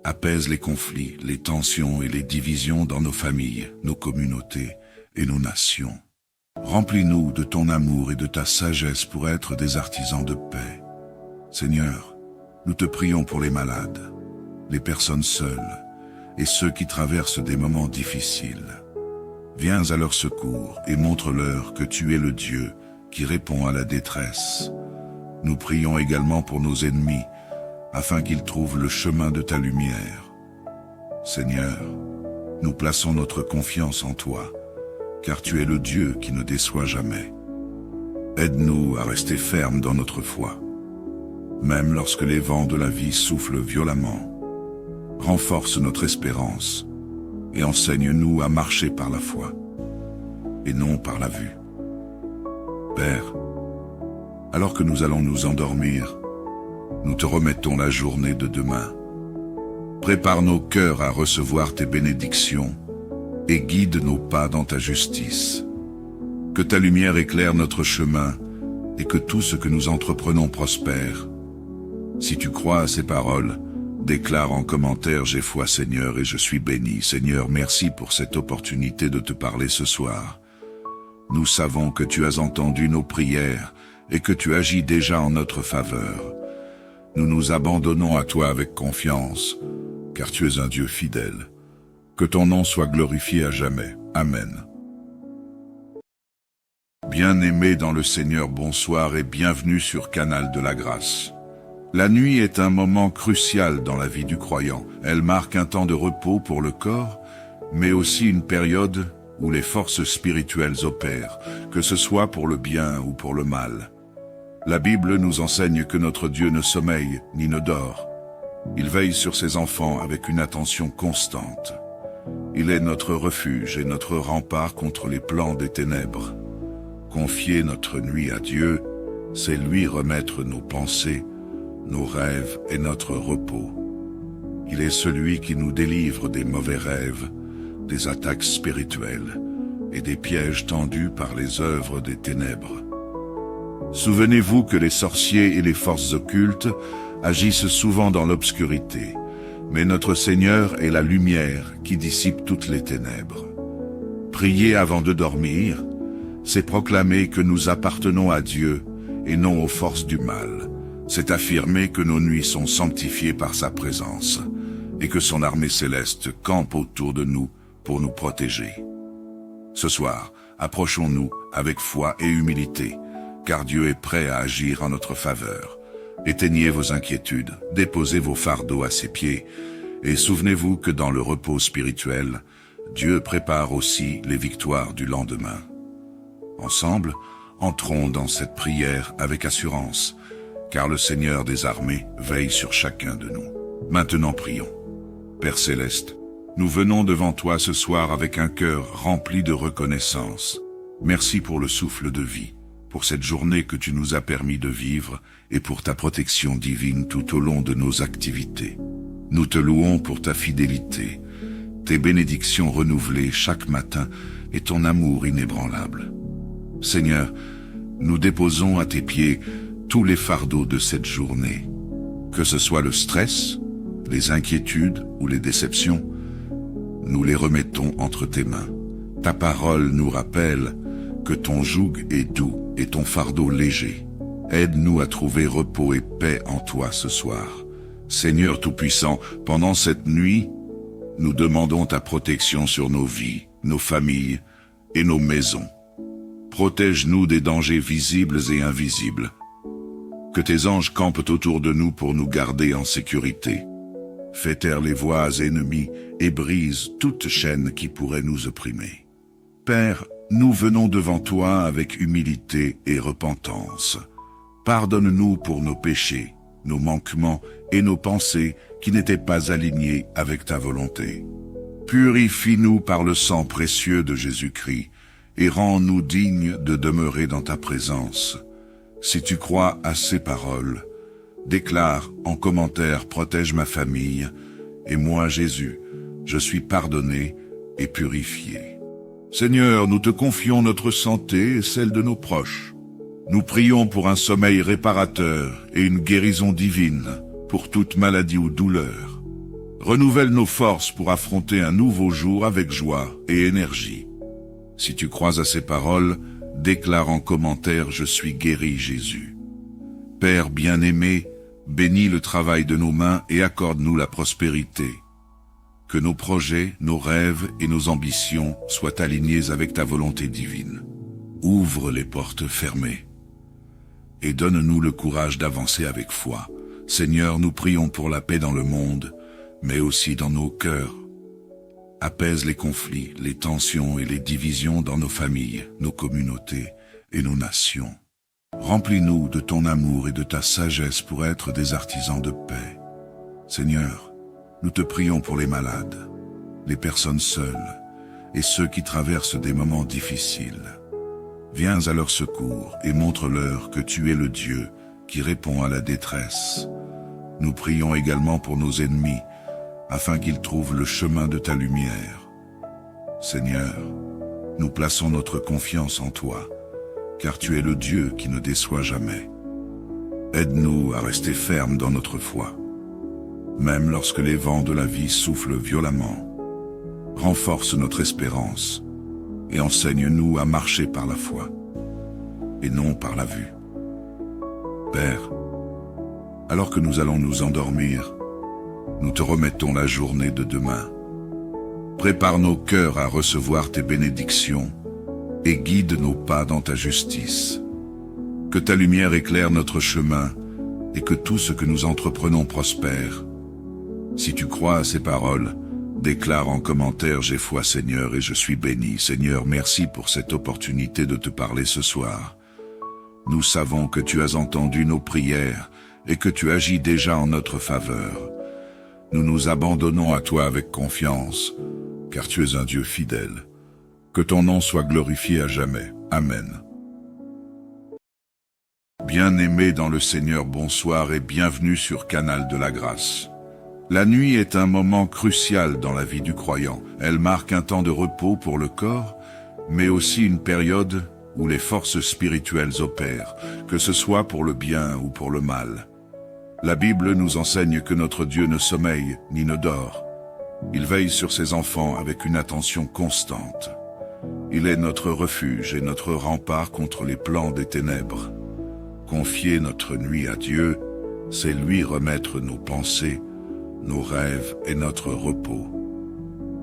A: Apaise les conflits, les tensions et les divisions dans nos familles, nos communautés et nos nations. Remplis-nous de ton amour et de ta sagesse pour être des artisans de paix. Seigneur, nous te prions pour les malades, les personnes seules et ceux qui traversent des moments difficiles. Viens à leur secours et montre-leur que tu es le Dieu qui répond à la détresse. Nous prions également pour nos ennemis, afin qu'ils trouvent le chemin de ta lumière. Seigneur, nous plaçons notre confiance en toi, car tu es le Dieu qui ne déçoit jamais. Aide-nous à rester fermes dans notre foi, même lorsque les vents de la vie soufflent violemment. Renforce notre espérance et enseigne-nous à marcher par la foi, et non par la vue. Père, alors que nous allons nous endormir, nous te remettons la journée de demain. Prépare nos cœurs à recevoir tes bénédictions et guide nos pas dans ta justice. Que ta lumière éclaire notre chemin et que tout ce que nous entreprenons prospère. Si tu crois à ces paroles, déclare en commentaire « J'ai foi Seigneur et je suis béni ». Seigneur, merci pour cette opportunité de te parler ce soir. Nous savons que tu as entendu nos prières et que tu agis déjà en notre faveur. Nous nous abandonnons à toi avec confiance, car tu es un Dieu fidèle. Que ton nom soit glorifié à jamais. Amen. Bien-aimés dans le Seigneur, bonsoir et bienvenue sur Canal de la Grâce. La nuit est un moment crucial dans la vie du croyant. Elle marque un temps de repos pour le corps, mais aussi une période où les forces spirituelles opèrent, que ce soit pour le bien ou pour le mal. La Bible nous enseigne que notre Dieu ne sommeille ni ne dort. Il veille sur ses enfants avec une attention constante. Il est notre refuge et notre rempart contre les plans des ténèbres. Confier notre nuit à Dieu, c'est lui remettre nos pensées, nos rêves et notre repos. Il est celui qui nous délivre des mauvais rêves, des attaques spirituelles et des pièges tendus par les œuvres des ténèbres. Souvenez-vous que les sorciers et les forces occultes agissent souvent dans l'obscurité, mais notre Seigneur est la lumière qui dissipe toutes les ténèbres. Prier avant de dormir, c'est proclamer que nous appartenons à Dieu et non aux forces du mal. C'est affirmer que nos nuits sont sanctifiées par sa présence et que son armée céleste campe autour de nous pour nous protéger. Ce soir, approchons-nous avec foi et humilité, car Dieu est prêt à agir en notre faveur. Éteignez vos inquiétudes, déposez vos fardeaux à ses pieds, et souvenez-vous que dans le repos spirituel, Dieu prépare aussi les victoires du lendemain. Ensemble, entrons dans cette prière avec assurance, car le Seigneur des armées veille sur chacun de nous. Maintenant prions. Père Céleste, nous venons devant toi ce soir avec un cœur rempli de reconnaissance. Merci pour le souffle de vie, pour cette journée que tu nous as permis de vivre et pour ta protection divine tout au long de nos activités. Nous te louons pour ta fidélité, tes bénédictions renouvelées chaque matin et ton amour inébranlable. Seigneur, nous déposons à tes pieds tous les fardeaux de cette journée. Que ce soit le stress, les inquiétudes ou les déceptions, nous les remettons entre tes mains. Ta parole nous rappelle que ton joug est doux et ton fardeau léger. Aide-nous à trouver repos et paix en toi ce soir. Seigneur Tout-Puissant, pendant cette nuit, nous demandons ta protection sur nos vies, nos familles et nos maisons. Protège-nous des dangers visibles et invisibles. Que tes anges campent autour de nous pour nous garder en sécurité. Fais taire les voix ennemies et brise toute chaîne qui pourrait nous opprimer. Père, nous venons devant toi avec humilité et repentance. Pardonne-nous pour nos péchés, nos manquements et nos pensées qui n'étaient pas alignés avec ta volonté. Purifie-nous par le sang précieux de Jésus-Christ et rends-nous dignes de demeurer dans ta présence. Si tu crois à ces paroles, déclare en commentaire « Protège ma famille » et moi, Jésus, je suis pardonné et purifié. Seigneur, nous te confions notre santé et celle de nos proches. Nous prions pour un sommeil réparateur et une guérison divine pour toute maladie ou douleur. Renouvelle nos forces pour affronter un nouveau jour avec joie et énergie. Si tu crois à ces paroles, déclare en commentaire « Je suis guéri, Jésus ». Père bien-aimé, bénis le travail de nos mains et accorde-nous la prospérité. Que nos projets, nos rêves et nos ambitions soient alignés avec ta volonté divine. Ouvre les portes fermées et donne-nous le courage d'avancer avec foi. Seigneur, nous prions pour la paix dans le monde, mais aussi dans nos cœurs. Apaise les conflits, les tensions et les divisions dans nos familles, nos communautés et nos nations. Remplis-nous de ton amour et de ta sagesse pour être des artisans de paix. Seigneur, nous te prions pour les malades, les personnes seules et ceux qui traversent des moments difficiles. Viens à leur secours et montre-leur que tu es le Dieu qui répond à la détresse. Nous prions également pour nos ennemis, afin qu'ils trouvent le chemin de ta lumière. Seigneur, nous plaçons notre confiance en toi, car tu es le Dieu qui ne déçoit jamais. Aide-nous à rester fermes dans notre foi, même lorsque les vents de la vie soufflent violemment. Renforce notre espérance et enseigne-nous à marcher par la foi et non par la vue. Père, alors que nous allons nous endormir, nous te remettons la journée de demain. Prépare nos cœurs à recevoir tes bénédictions et guide nos pas dans ta justice. Que ta lumière éclaire notre chemin et que tout ce que nous entreprenons prospère. Si tu crois à ces paroles, déclare en commentaire « J'ai foi Seigneur et je suis béni ». Seigneur, merci pour cette opportunité de te parler ce soir. Nous savons que tu as entendu nos prières et que tu agis déjà en notre faveur. Nous nous abandonnons à toi avec confiance, car tu es un Dieu fidèle. Que ton nom soit glorifié à jamais. Amen. Bien-aimés dans le Seigneur, bonsoir et bienvenue sur Canal de la Grâce. La nuit est un moment crucial dans la vie du croyant. Elle marque un temps de repos pour le corps, mais aussi une période où les forces spirituelles opèrent, que ce soit pour le bien ou pour le mal. La Bible nous enseigne que notre Dieu ne sommeille ni ne dort. Il veille sur ses enfants avec une attention constante. Il est notre refuge et notre rempart contre les plans des ténèbres. Confier notre nuit à Dieu, c'est lui remettre nos pensées, nos rêves et notre repos.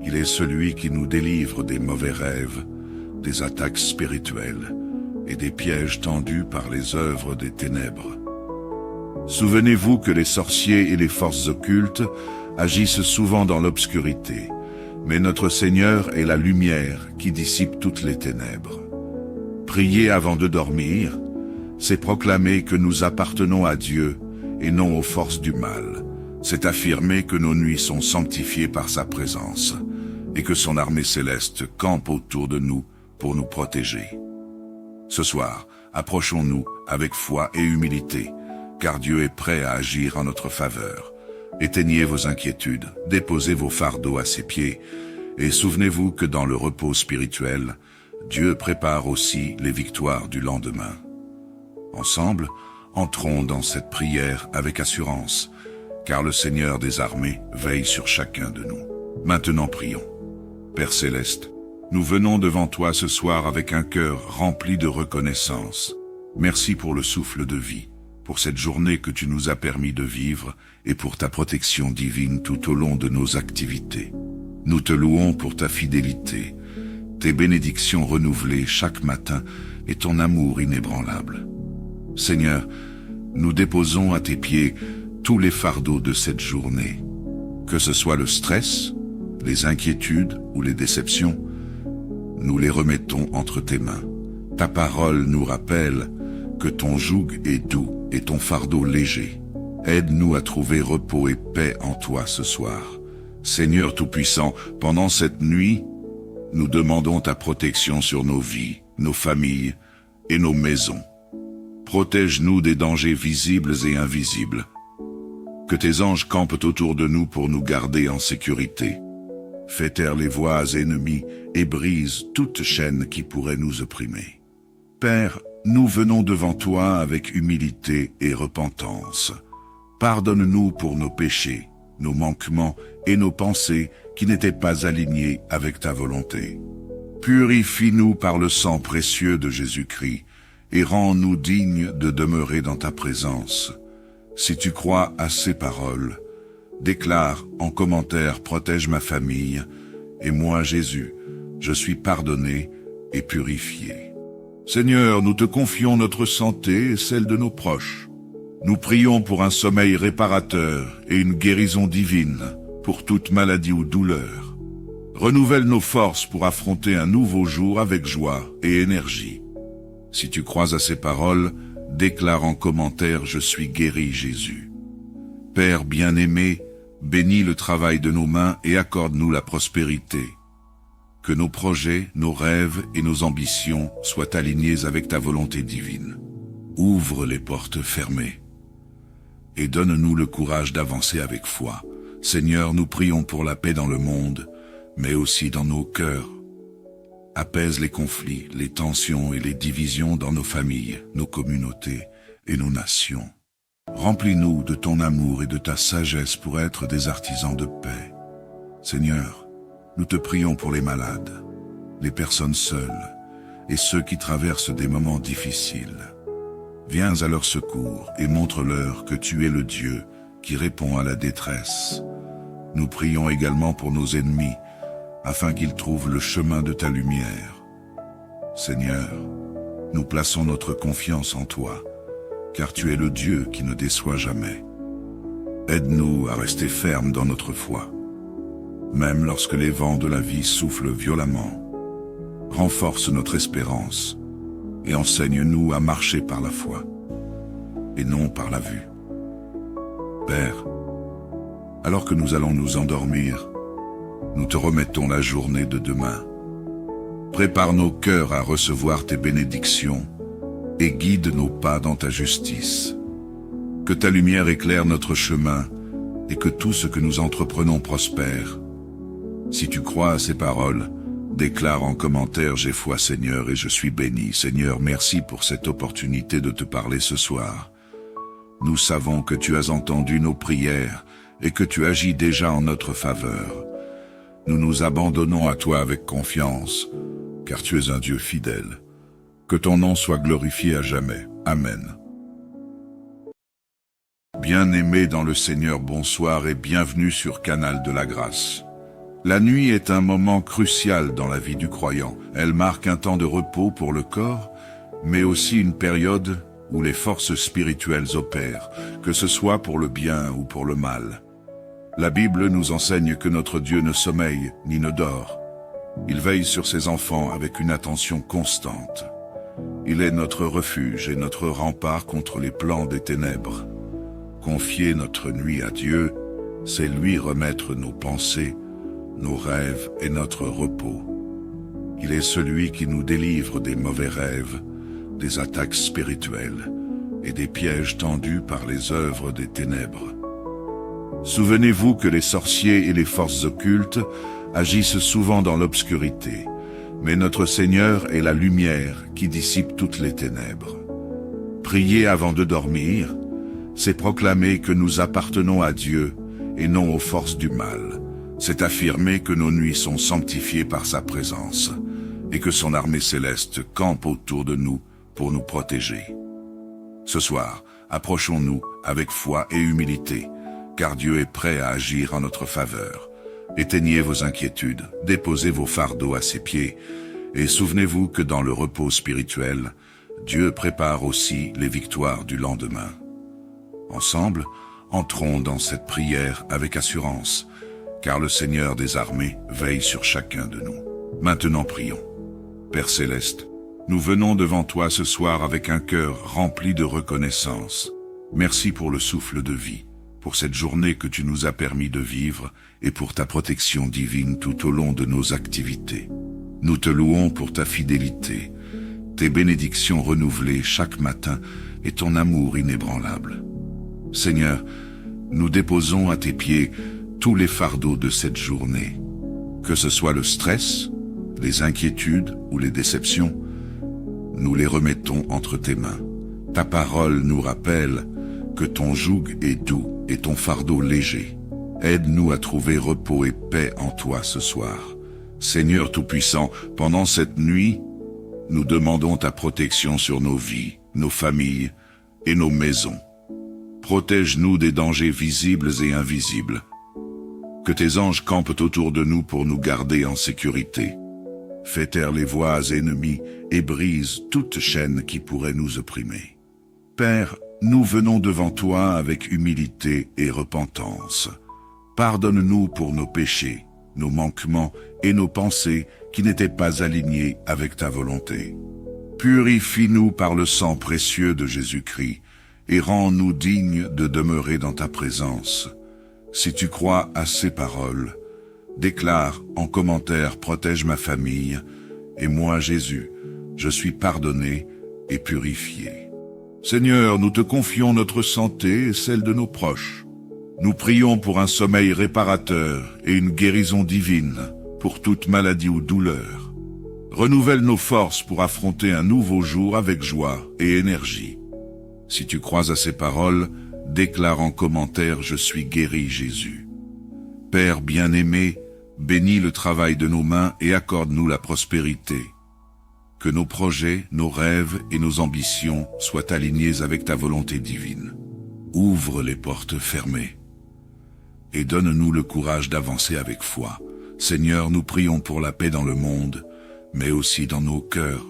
A: Il est celui qui nous délivre des mauvais rêves, des attaques spirituelles et des pièges tendus par les œuvres des ténèbres. Souvenez-vous que les sorciers et les forces occultes agissent souvent dans l'obscurité, mais notre Seigneur est la lumière qui dissipe toutes les ténèbres. Prier avant de dormir, c'est proclamer que nous appartenons à Dieu et non aux forces du mal. C'est affirmer que nos nuits sont sanctifiées par sa présence et que son armée céleste campe autour de nous pour nous protéger. Ce soir, approchons-nous avec foi et humilité, car Dieu est prêt à agir en notre faveur. Éteignez vos inquiétudes, déposez vos fardeaux à ses pieds, et souvenez-vous que dans le repos spirituel, Dieu prépare aussi les victoires du lendemain. Ensemble, entrons dans cette prière avec assurance, car le Seigneur des armées veille sur chacun de nous. Maintenant prions. Père Céleste, nous venons devant toi ce soir avec un cœur rempli de reconnaissance. Merci pour le souffle de vie, pour cette journée que tu nous as permis de vivre et pour ta protection divine tout au long de nos activités. Nous te louons pour ta fidélité, tes bénédictions renouvelées chaque matin et ton amour inébranlable. Seigneur, nous déposons à tes pieds tous les fardeaux de cette journée. Que ce soit le stress, les inquiétudes ou les déceptions, nous les remettons entre tes mains. Ta parole nous rappelle que ton joug est doux et ton fardeau léger. Aide-nous à trouver repos et paix en toi ce soir. Seigneur Tout-Puissant, pendant cette nuit, nous demandons ta protection sur nos vies, nos familles et nos maisons. Protège-nous des dangers visibles et invisibles. Que tes anges campent autour de nous pour nous garder en sécurité. Fais taire les voix ennemies et brise toute chaîne qui pourrait nous opprimer. Père, nous venons devant toi avec humilité et repentance. Pardonne-nous pour nos péchés, nos manquements et nos pensées qui n'étaient pas alignés avec ta volonté. Purifie-nous par le sang précieux de Jésus-Christ et rends-nous dignes de demeurer dans ta présence. Si tu crois à ces paroles, déclare en commentaire « Protège ma famille » et moi, Jésus, je suis pardonné et purifié. Seigneur, nous te confions notre santé et celle de nos proches. Nous prions pour un sommeil réparateur et une guérison divine pour toute maladie ou douleur. Renouvelle nos forces pour affronter un nouveau jour avec joie et énergie. Si tu crois à ces paroles, déclare en commentaire « Je suis guéri, Jésus ». Père bien-aimé, bénis le travail de nos mains et accorde-nous la prospérité. Que nos projets, nos rêves et nos ambitions soient alignés avec ta volonté divine. Ouvre les portes fermées et donne-nous le courage d'avancer avec foi. Seigneur, nous prions pour la paix dans le monde, mais aussi dans nos cœurs. Apaise les conflits, les tensions et les divisions dans nos familles, nos communautés et nos nations. Remplis-nous de ton amour et de ta sagesse pour être des artisans de paix. Seigneur, nous te prions pour les malades, les personnes seules et ceux qui traversent des moments difficiles. Viens à leur secours et montre-leur que tu es le Dieu qui répond à la détresse. Nous prions également pour nos ennemis, afin qu'ils trouvent le chemin de ta lumière. Seigneur, nous plaçons notre confiance en toi, car tu es le Dieu qui ne déçoit jamais. Aide-nous à rester fermes dans notre foi, même lorsque les vents de la vie soufflent violemment. Renforce notre espérance et enseigne-nous à marcher par la foi et non par la vue. Père, alors que nous allons nous endormir, nous te remettons la journée de demain. Prépare nos cœurs à recevoir tes bénédictions et guide nos pas dans ta justice. Que ta lumière éclaire notre chemin et que tout ce que nous entreprenons prospère. Si tu crois à ces paroles, déclare en commentaire « J'ai foi Seigneur et je suis béni ». Seigneur, merci pour cette opportunité de te parler ce soir. Nous savons que tu as entendu nos prières et que tu agis déjà en notre faveur. Nous nous abandonnons à toi avec confiance, car tu es un Dieu fidèle. Que ton nom soit glorifié à jamais. Amen. Bien-aimés dans le Seigneur, bonsoir et bienvenue sur Canal de la Grâce. La nuit est un moment crucial dans la vie du croyant. Elle marque un temps de repos pour le corps, mais aussi une période où les forces spirituelles opèrent, que ce soit pour le bien ou pour le mal. La Bible nous enseigne que notre Dieu ne sommeille ni ne dort. Il veille sur ses enfants avec une attention constante. Il est notre refuge et notre rempart contre les plans des ténèbres. Confier notre nuit à Dieu, c'est lui remettre nos pensées, nos rêves et notre repos. Il est celui qui nous délivre des mauvais rêves, des attaques spirituelles et des pièges tendus par les œuvres des ténèbres. Souvenez-vous que les sorciers et les forces occultes agissent souvent dans l'obscurité, mais notre Seigneur est la lumière qui dissipe toutes les ténèbres. Prier avant de dormir, c'est proclamer que nous appartenons à Dieu et non aux forces du mal. C'est affirmer que nos nuits sont sanctifiées par sa présence et que son armée céleste campe autour de nous pour nous protéger. Ce soir, approchons-nous avec foi et humilité, car Dieu est prêt à agir en notre faveur. Éteignez vos inquiétudes, déposez vos fardeaux à ses pieds, et souvenez-vous que dans le repos spirituel, Dieu prépare aussi les victoires du lendemain. Ensemble, entrons dans cette prière avec assurance, car le Seigneur des armées veille sur chacun de nous. Maintenant prions. Père Céleste, nous venons devant toi ce soir avec un cœur rempli de reconnaissance. Merci pour le souffle de vie, pour cette journée que tu nous as permis de vivre et pour ta protection divine tout au long de nos activités. Nous te louons pour ta fidélité, tes bénédictions renouvelées chaque matin et ton amour inébranlable. Seigneur, nous déposons à tes pieds tous les fardeaux de cette journée. Que ce soit le stress, les inquiétudes ou les déceptions, nous les remettons entre tes mains. Ta parole nous rappelle que ton joug est doux et ton fardeau léger. Aide-nous à trouver repos et paix en toi ce soir. Seigneur Tout-Puissant, pendant cette nuit, nous demandons ta protection sur nos vies, nos familles et nos maisons. Protège-nous des dangers visibles et invisibles. Que tes anges campent autour de nous pour nous garder en sécurité. Fais taire les voix ennemies et brise toute chaîne qui pourrait nous opprimer. Père, nous venons devant toi avec humilité et repentance. Pardonne-nous pour nos péchés, nos manquements et nos pensées qui n'étaient pas alignées avec ta volonté. Purifie-nous par le sang précieux de Jésus-Christ et rends-nous dignes de demeurer dans ta présence. Si tu crois à ces paroles, déclare en commentaire « Protège ma famille » et moi, Jésus, je suis pardonné et purifié. Seigneur, nous te confions notre santé et celle de nos proches. Nous prions pour un sommeil réparateur et une guérison divine pour toute maladie ou douleur. Renouvelle nos forces pour affronter un nouveau jour avec joie et énergie. Si tu crois à ces paroles, déclare en commentaire « Je suis guéri, Jésus ». Père bien-aimé, bénis le travail de nos mains et accorde-nous la prospérité. Que nos projets, nos rêves et nos ambitions soient alignés avec ta volonté divine. Ouvre les portes fermées et donne-nous le courage d'avancer avec foi. Seigneur, nous prions pour la paix dans le monde, mais aussi dans nos cœurs.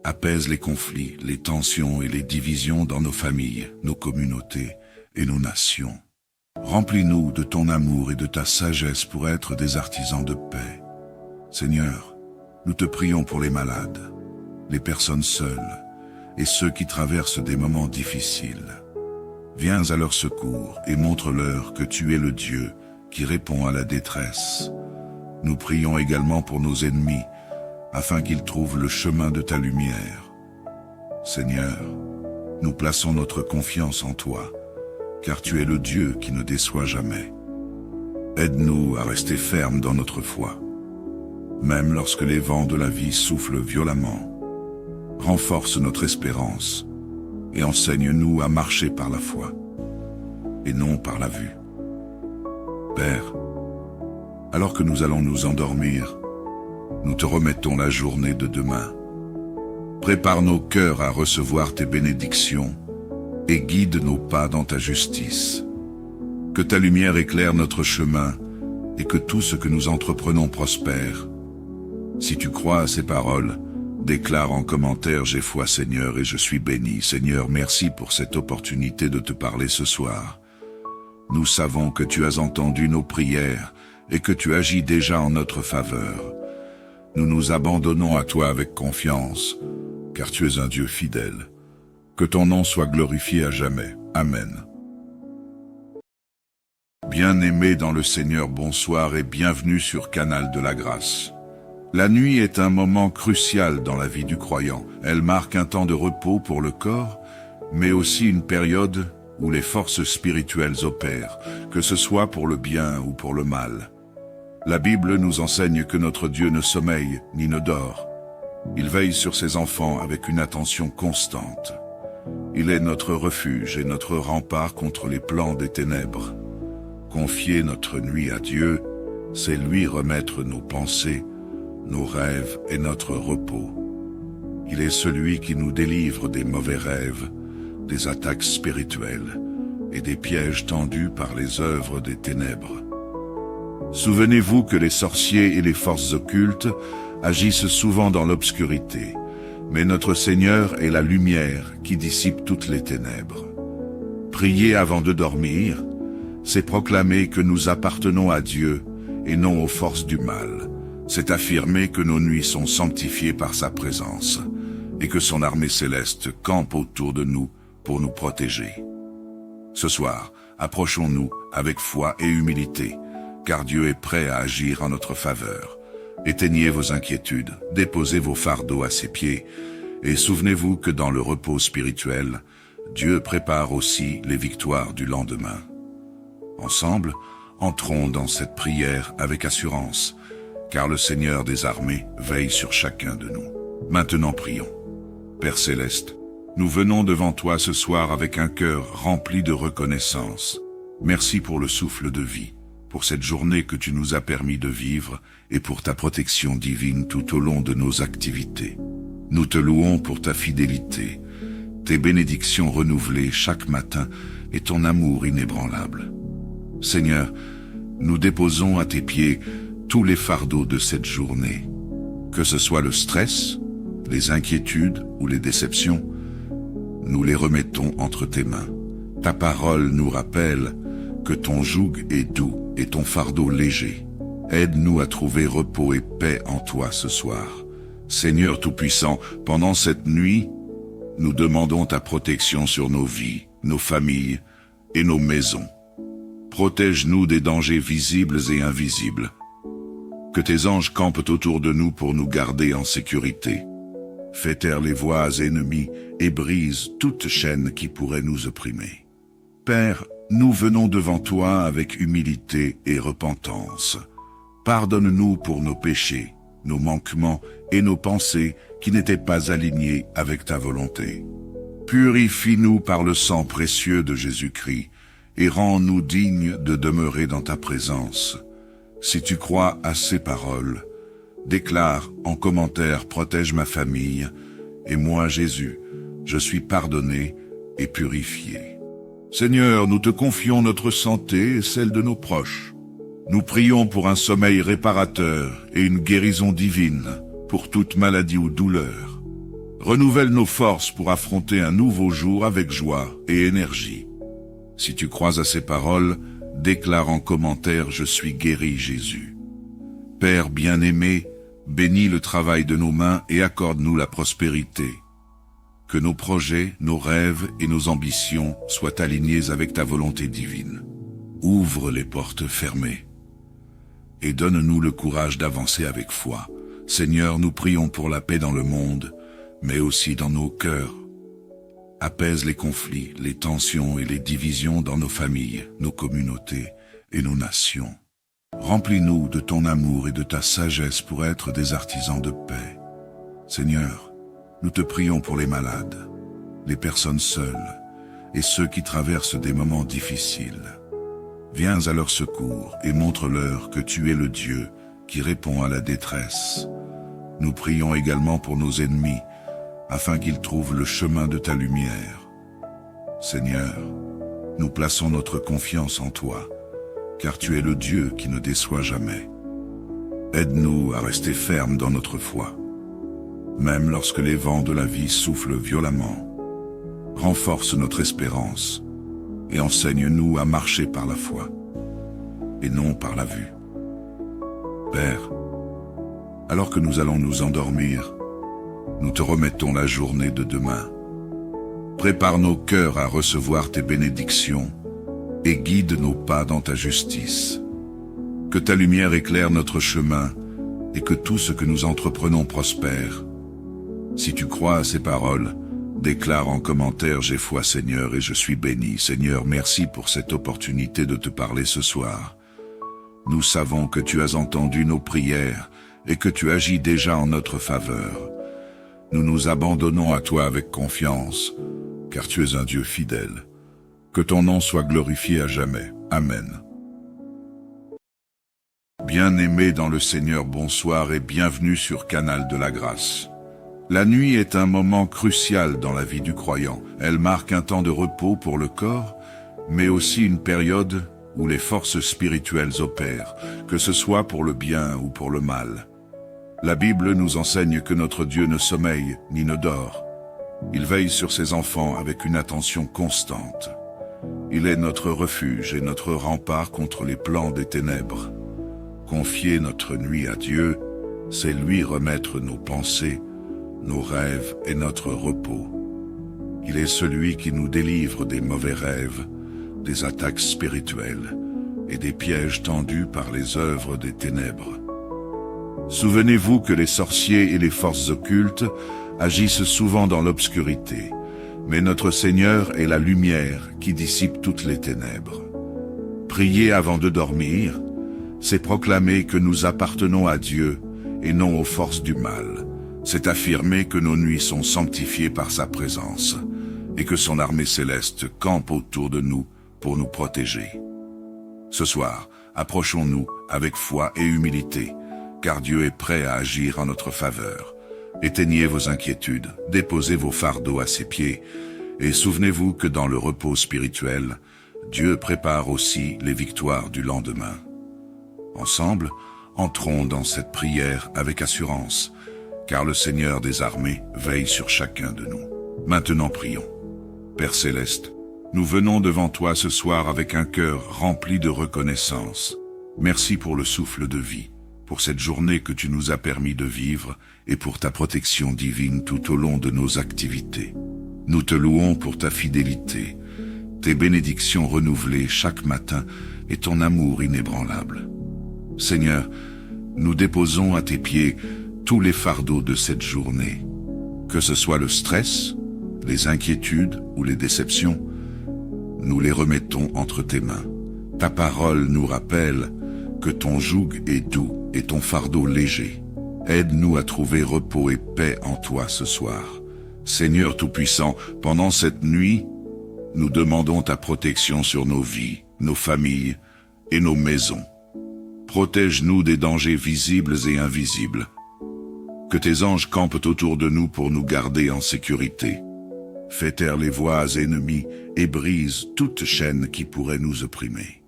A: Apaise les conflits, les tensions et les divisions dans nos familles, nos communautés et nos nations. Remplis-nous de ton amour et de ta sagesse pour être des artisans de paix. Seigneur, nous te prions pour les malades, les personnes seules et ceux qui traversent des moments difficiles. Viens à leur secours et montre-leur que tu es le Dieu qui répond à la détresse. Nous prions également pour nos ennemis, afin qu'ils trouvent le chemin de ta lumière. Seigneur, nous plaçons notre confiance en toi car tu es le Dieu qui ne déçoit jamais. Aide-nous à rester fermes dans notre foi, même lorsque les vents de la vie soufflent violemment. Renforce notre espérance et enseigne-nous à marcher par la foi et non par la vue. Père, alors que nous allons nous endormir, nous te remettons la journée de demain. Prépare nos cœurs à recevoir tes bénédictions et guide nos pas dans ta justice. Que ta lumière éclaire notre chemin et que tout ce que nous entreprenons prospère. Si tu crois à ces paroles, déclare en commentaire « J'ai foi Seigneur et je suis béni ». Seigneur, merci pour cette opportunité de te parler ce soir. Nous savons que tu as entendu nos prières et que tu agis déjà en notre faveur. Nous nous abandonnons à toi avec confiance, car tu es un Dieu fidèle. Que ton nom soit glorifié à jamais. Amen. Bien-aimés dans le Seigneur, bonsoir et bienvenue sur Canal de la Grâce. La nuit est un moment crucial dans la vie du croyant. Elle marque un temps de repos pour le corps, mais aussi une période où les forces spirituelles opèrent, que ce soit pour le bien ou pour le mal. La Bible nous enseigne que notre Dieu ne sommeille ni ne dort. Il veille sur ses enfants avec une attention constante. Il est notre refuge et notre rempart contre les plans des ténèbres. Confier notre nuit à Dieu, c'est lui remettre nos pensées, nos rêves et notre repos. Il est celui qui nous délivre des mauvais rêves, des attaques spirituelles et des pièges tendus par les œuvres des ténèbres. Souvenez-vous que les sorciers et les forces occultes agissent souvent dans l'obscurité, mais notre Seigneur est la lumière qui dissipe toutes les ténèbres. Prier avant de dormir, c'est proclamer que nous appartenons à Dieu et non aux forces du mal. C'est affirmer que nos nuits sont sanctifiées par sa présence et que son armée céleste campe autour de nous pour nous protéger. Ce soir, approchons-nous avec foi et humilité, car Dieu est prêt à agir en notre faveur. Éteignez vos inquiétudes, déposez vos fardeaux à ses pieds, et souvenez-vous que dans le repos spirituel, Dieu prépare aussi les victoires du lendemain. Ensemble, entrons dans cette prière avec assurance, car le Seigneur des armées veille sur chacun de nous. Maintenant prions. Père Céleste, nous venons devant toi ce soir avec un cœur rempli de reconnaissance. Merci pour le souffle de vie, pour cette journée que tu nous as permis de vivre et pour ta protection divine tout au long de nos activités. Nous te louons pour ta fidélité, tes bénédictions renouvelées chaque matin et ton amour inébranlable. Seigneur, nous déposons à tes pieds tous les fardeaux de cette journée. Que ce soit le stress, les inquiétudes ou les déceptions, nous les remettons entre tes mains. Ta parole nous rappelle que ton joug est doux et ton fardeau léger. Aide-nous à trouver repos et paix en toi ce soir. Seigneur Tout-Puissant, pendant cette nuit, nous demandons ta protection sur nos vies, nos familles et nos maisons. Protège-nous des dangers visibles et invisibles. Que tes anges campent autour de nous pour nous garder en sécurité. Fais taire les voix ennemies et brise toute chaîne qui pourrait nous opprimer. Père, nous venons devant toi avec humilité et repentance. Pardonne-nous pour nos péchés, nos manquements et nos pensées qui n'étaient pas alignés avec ta volonté. Purifie-nous par le sang précieux de Jésus-Christ et rends-nous dignes de demeurer dans ta présence. Si tu crois à ces paroles, déclare en commentaire « Protège ma famille » et moi, Jésus, je suis pardonné et purifié. Seigneur, nous te confions notre santé et celle de nos proches. Nous prions pour un sommeil réparateur et une guérison divine pour toute maladie ou douleur. Renouvelle nos forces pour affronter un nouveau jour avec joie et énergie. Si tu crois à ces paroles, déclare en commentaire « Je suis guéri, Jésus ». Père bien-aimé, bénis le travail de nos mains et accorde-nous la prospérité. Que nos projets, nos rêves et nos ambitions soient alignés avec ta volonté divine. Ouvre les portes fermées et donne-nous le courage d'avancer avec foi. Seigneur, nous prions pour la paix dans le monde, mais aussi dans nos cœurs. Apaise les conflits, les tensions et les divisions dans nos familles, nos communautés et nos nations. Remplis-nous de ton amour et de ta sagesse pour être des artisans de paix. Seigneur, nous te prions pour les malades, les personnes seules et ceux qui traversent des moments difficiles. Viens à leur secours et montre-leur que tu es le Dieu qui répond à la détresse. Nous prions également pour nos ennemis, afin qu'ils trouvent le chemin de ta lumière. Seigneur, nous plaçons notre confiance en toi, car tu es le Dieu qui ne déçoit jamais. Aide-nous à rester fermes dans notre foi, même lorsque les vents de la vie soufflent violemment. Renforce notre espérance et enseigne-nous à marcher par la foi, et non par la vue. Père, alors que nous allons nous endormir, nous te remettons la journée de demain. Prépare nos cœurs à recevoir tes bénédictions et guide nos pas dans ta justice. Que ta lumière éclaire notre chemin et que tout ce que nous entreprenons prospère. Si tu crois à ces paroles, déclare en commentaire « J'ai foi Seigneur et je suis béni ». Seigneur, merci pour cette opportunité de te parler ce soir. Nous savons que tu as entendu nos prières et que tu agis déjà en notre faveur. Nous nous abandonnons à toi avec confiance, car tu es un Dieu fidèle. Que ton nom soit glorifié à jamais. Amen. Bien-aimés dans le Seigneur, bonsoir et bienvenue sur Canal de la Grâce. La nuit est un moment crucial dans la vie du croyant. Elle marque un temps de repos pour le corps, mais aussi une période où les forces spirituelles opèrent, que ce soit pour le bien ou pour le mal. La Bible nous enseigne que notre Dieu ne sommeille ni ne dort. Il veille sur ses enfants avec une attention constante. Il est notre refuge et notre rempart contre les plans des ténèbres. Confier notre nuit à Dieu, c'est lui remettre nos pensées, nos rêves et notre repos. Il est celui qui nous délivre des mauvais rêves, des attaques spirituelles et des pièges tendus par les œuvres des ténèbres. Souvenez-vous que les sorciers et les forces occultes agissent souvent dans l'obscurité, mais notre Seigneur est la lumière qui dissipe toutes les ténèbres. Prier avant de dormir, c'est proclamer que nous appartenons à Dieu et non aux forces du mal. C'est affirmer que nos nuits sont sanctifiées par sa présence et que son armée céleste campe autour de nous pour nous protéger. Ce soir, approchons-nous avec foi et humilité, car Dieu est prêt à agir en notre faveur. Éteignez vos inquiétudes, déposez vos fardeaux à ses pieds, et souvenez-vous que dans le repos spirituel, Dieu prépare aussi les victoires du lendemain. Ensemble, entrons dans cette prière avec assurance, car le Seigneur des armées veille sur chacun de nous. Maintenant prions. Père Céleste, nous venons devant toi ce soir avec un cœur rempli de reconnaissance. Merci pour le souffle de vie, pour cette journée que tu nous as permis de vivre et pour ta protection divine tout au long de nos activités. Nous te louons pour ta fidélité, tes bénédictions renouvelées chaque matin et ton amour inébranlable. Seigneur, nous déposons à tes pieds tous les fardeaux de cette journée. Que ce soit le stress, les inquiétudes ou les déceptions, nous les remettons entre tes mains. Ta parole nous rappelle que ton joug est doux et ton fardeau léger. Aide-nous à trouver repos et paix en toi ce soir. Seigneur Tout-Puissant, pendant cette nuit, nous demandons ta protection sur nos vies, nos familles et nos maisons. Protège-nous des dangers visibles et invisibles. Que tes anges campent autour de nous pour nous garder en sécurité. Fais taire les voix ennemies et brise toute chaîne qui pourrait nous opprimer.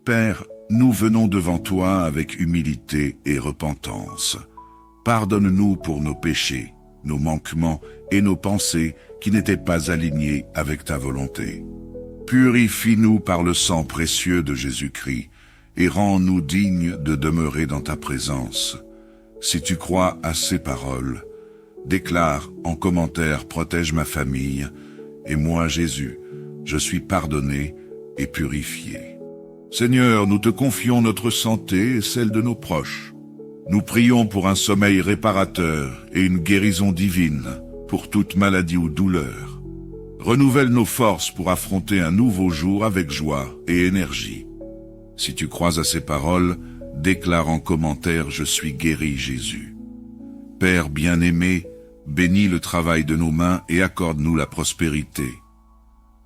A: Père, nous venons devant toi avec humilité et repentance. Pardonne-nous pour nos péchés, nos manquements et nos pensées qui n'étaient pas alignés avec ta volonté. Purifie-nous par le sang précieux de Jésus-Christ et rends-nous dignes de demeurer dans ta présence. Si tu crois à ces paroles, déclare en commentaire « Protège ma famille » et moi, Jésus, je suis pardonné et purifié. Seigneur, nous te confions notre santé et celle de nos proches. Nous prions pour un sommeil réparateur et une guérison divine pour toute maladie ou douleur. Renouvelle nos forces pour affronter un nouveau jour avec joie et énergie. Si tu crois à ces paroles, déclare en commentaire « Je suis guéri, Jésus ». Père bien-aimé, bénis le travail de nos mains et accorde-nous la prospérité.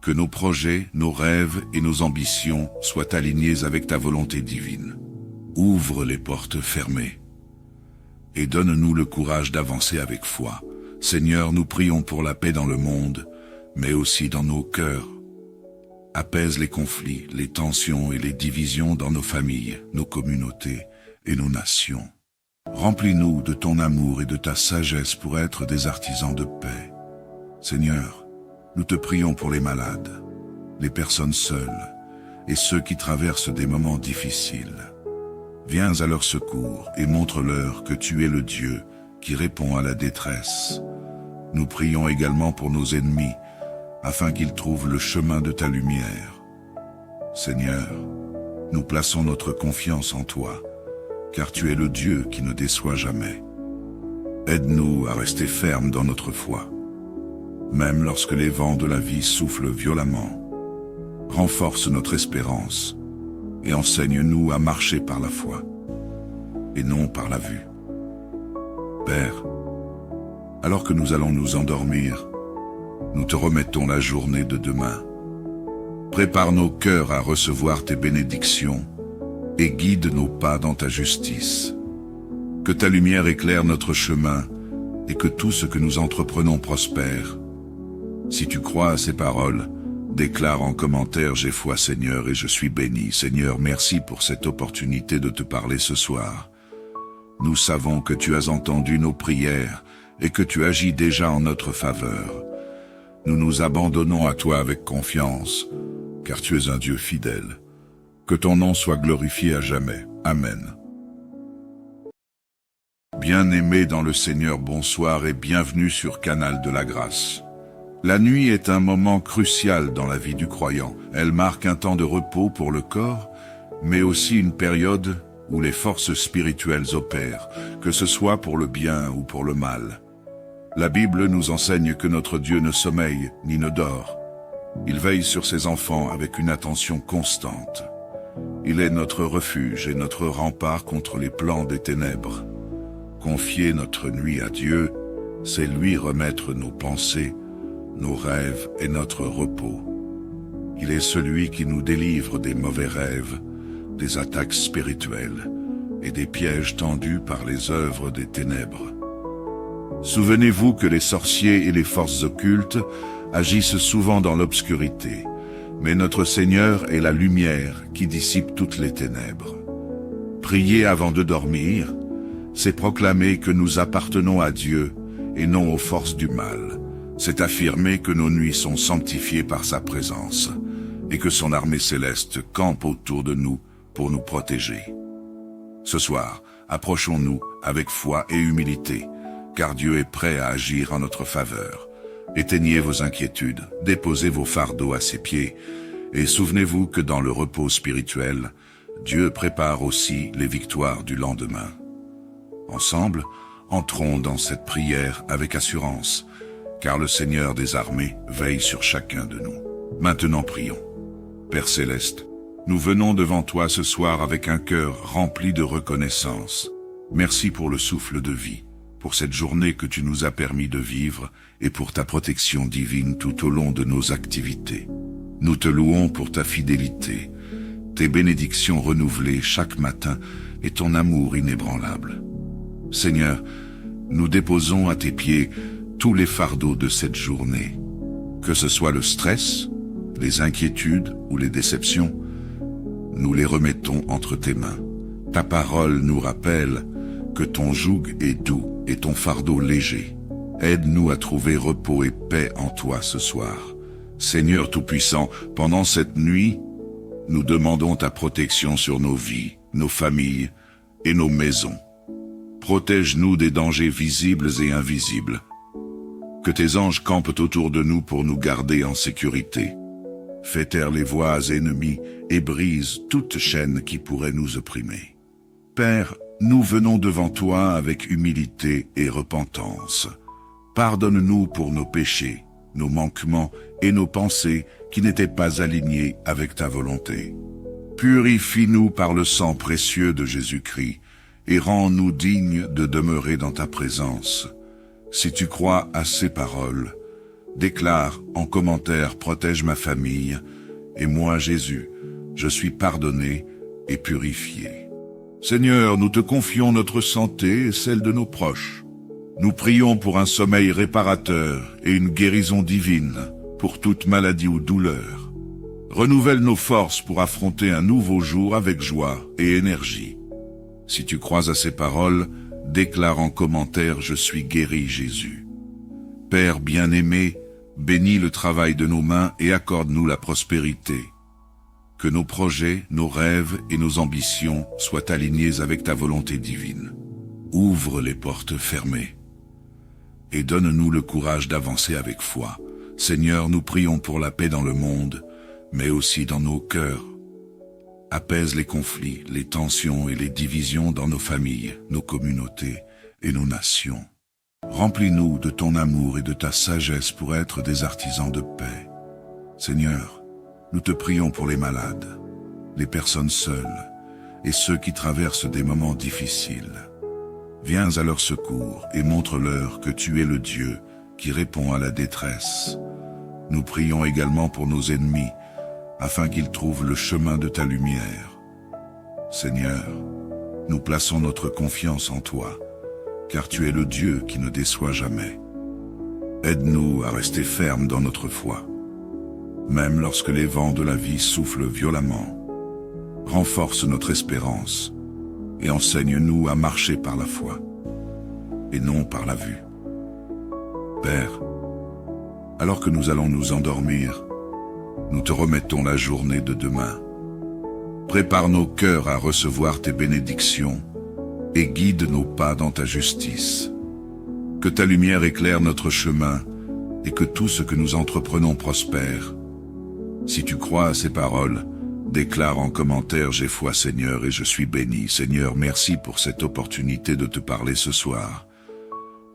A: Que nos projets, nos rêves et nos ambitions soient alignés avec ta volonté divine. Ouvre les portes fermées et donne-nous le courage d'avancer avec foi. Seigneur, nous prions pour la paix dans le monde, mais aussi dans nos cœurs. Apaise les conflits, les tensions et les divisions dans nos familles, nos communautés et nos nations. Remplis-nous de ton amour et de ta sagesse pour être des artisans de paix. Seigneur, nous te prions pour les malades, les personnes seules et ceux qui traversent des moments difficiles. Viens à leur secours et montre-leur que tu es le Dieu qui répond à la détresse. Nous prions également pour nos ennemis, afin qu'ils trouvent le chemin de ta lumière. Seigneur, nous plaçons notre confiance en toi, car tu es le Dieu qui ne déçoit jamais. Aide-nous à rester fermes dans notre foi, même lorsque les vents de la vie soufflent violemment. Renforce notre espérance et enseigne-nous à marcher par la foi et non par la vue. Père, alors que nous allons nous endormir, nous te remettons la journée de demain. Prépare nos cœurs à recevoir tes bénédictions et guide nos pas dans ta justice. Que ta lumière éclaire notre chemin et que tout ce que nous entreprenons prospère. Si tu crois à ces paroles, déclare en commentaire « J'ai foi Seigneur et je suis béni ». Seigneur, merci pour cette opportunité de te parler ce soir. Nous savons que tu as entendu nos prières et que tu agis déjà en notre faveur. Nous nous abandonnons à toi avec confiance, car tu es un Dieu fidèle. Que ton nom soit glorifié à jamais. Amen. Bien-aimés dans le Seigneur, bonsoir et bienvenue sur Canal de la Grâce. La nuit est un moment crucial dans la vie du croyant. Elle marque un temps de repos pour le corps, mais aussi une période où les forces spirituelles opèrent, que ce soit pour le bien ou pour le mal. La Bible nous enseigne que notre Dieu ne sommeille ni ne dort. Il veille sur ses enfants avec une attention constante. Il est notre refuge et notre rempart contre les plans des ténèbres. Confier notre nuit à Dieu, c'est lui remettre nos pensées, nos rêves et notre repos. Il est celui qui nous délivre des mauvais rêves, des attaques spirituelles et des pièges tendus par les œuvres des ténèbres. Souvenez-vous que les sorciers et les forces occultes agissent souvent dans l'obscurité, mais notre Seigneur est la lumière qui dissipe toutes les ténèbres. Prier avant de dormir, c'est proclamer que nous appartenons à Dieu et non aux forces du mal. C'est affirmer que nos nuits sont sanctifiées par sa présence et que son armée céleste campe autour de nous pour nous protéger. Ce soir, approchons-nous avec foi et humilité, car Dieu est prêt à agir en notre faveur. Éteignez vos inquiétudes, déposez vos fardeaux à ses pieds, et souvenez-vous que dans le repos spirituel, Dieu prépare aussi les victoires du lendemain. Ensemble, entrons dans cette prière avec assurance, car le Seigneur des armées veille sur chacun de nous. Maintenant prions. Père Céleste, nous venons devant toi ce soir avec un cœur rempli de reconnaissance. Merci pour le souffle de vie, pour cette journée que tu nous as permis de vivre et pour ta protection divine tout au long de nos activités. Nous te louons pour ta fidélité, tes bénédictions renouvelées chaque matin et ton amour inébranlable. Seigneur, nous déposons à tes pieds tous les fardeaux de cette journée. Que ce soit le stress, les inquiétudes ou les déceptions, nous les remettons entre tes mains. Ta parole nous rappelle que ton joug est doux et ton fardeau léger. Aide-nous à trouver repos et paix en toi ce soir. Seigneur Tout-Puissant, pendant cette nuit, nous demandons ta protection sur nos vies, nos familles et nos maisons. Protège-nous des dangers visibles et invisibles. Que tes anges campent autour de nous pour nous garder en sécurité. Fais taire les voix ennemies et brise toute chaîne qui pourrait nous opprimer. Père, nous venons devant toi avec humilité et repentance. Pardonne-nous pour nos péchés, nos manquements et nos pensées qui n'étaient pas alignés avec ta volonté. Purifie-nous par le sang précieux de Jésus-Christ et rends-nous dignes de demeurer dans ta présence. Si tu crois à ces paroles, déclare en commentaire: protège ma famille, et moi, Jésus, je suis pardonné et purifié. Seigneur, nous te confions notre santé et celle de nos proches. Nous prions pour un sommeil réparateur et une guérison divine pour toute maladie ou douleur. Renouvelle nos forces pour affronter un nouveau jour avec joie et énergie. Si tu crois à ces paroles, déclare en commentaire: je suis guéri, Jésus. Père bien-aimé, bénis le travail de nos mains et accorde-nous la prospérité. Que nos projets, nos rêves et nos ambitions soient alignés avec ta volonté divine. Ouvre les portes fermées et donne-nous le courage d'avancer avec foi. Seigneur, nous prions pour la paix dans le monde, mais aussi dans nos cœurs. Apaise les conflits, les tensions et les divisions dans nos familles, nos communautés et nos nations. Remplis-nous de ton amour et de ta sagesse pour être des artisans de paix. Seigneur, nous te prions pour les malades, les personnes seules et ceux qui traversent des moments difficiles. Viens à leur secours et montre-leur que tu es le Dieu qui répond à la détresse. Nous prions également pour nos ennemis, afin qu'ils trouvent le chemin de ta lumière. Seigneur, nous plaçons notre confiance en toi, car tu es le Dieu qui ne déçoit jamais. Aide-nous à rester fermes dans notre foi, même lorsque les vents de la vie soufflent violemment. Renforce notre espérance et enseigne-nous à marcher par la foi, et non par la vue. Père, alors que nous allons nous endormir, nous te remettons la journée de demain. Prépare nos cœurs à recevoir tes bénédictions et guide nos pas dans ta justice. Que ta lumière éclaire notre chemin et que tout ce que nous entreprenons prospère. Si tu crois à ces paroles, déclare en commentaire: j'ai foi, Seigneur, et je suis béni. Seigneur, merci pour cette opportunité de te parler ce soir.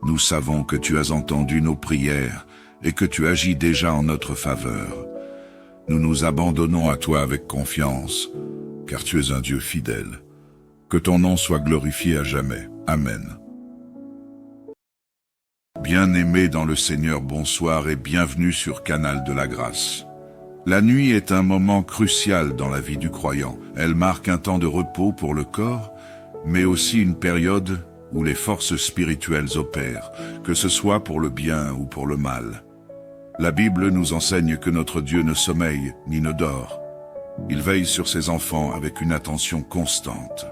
A: Nous savons que tu as entendu nos prières et que tu agis déjà en notre faveur. Nous nous abandonnons à toi avec confiance, car tu es un Dieu fidèle. Que ton nom soit glorifié à jamais. Amen. Bien-aimés dans le Seigneur, bonsoir et bienvenue sur Canal de la Grâce. La nuit est un moment crucial dans la vie du croyant. Elle marque un temps de repos pour le corps, mais aussi une période où les forces spirituelles opèrent, que ce soit pour le bien ou pour le mal. La Bible nous enseigne que notre Dieu ne sommeille ni ne dort. Il veille sur ses enfants avec une attention constante.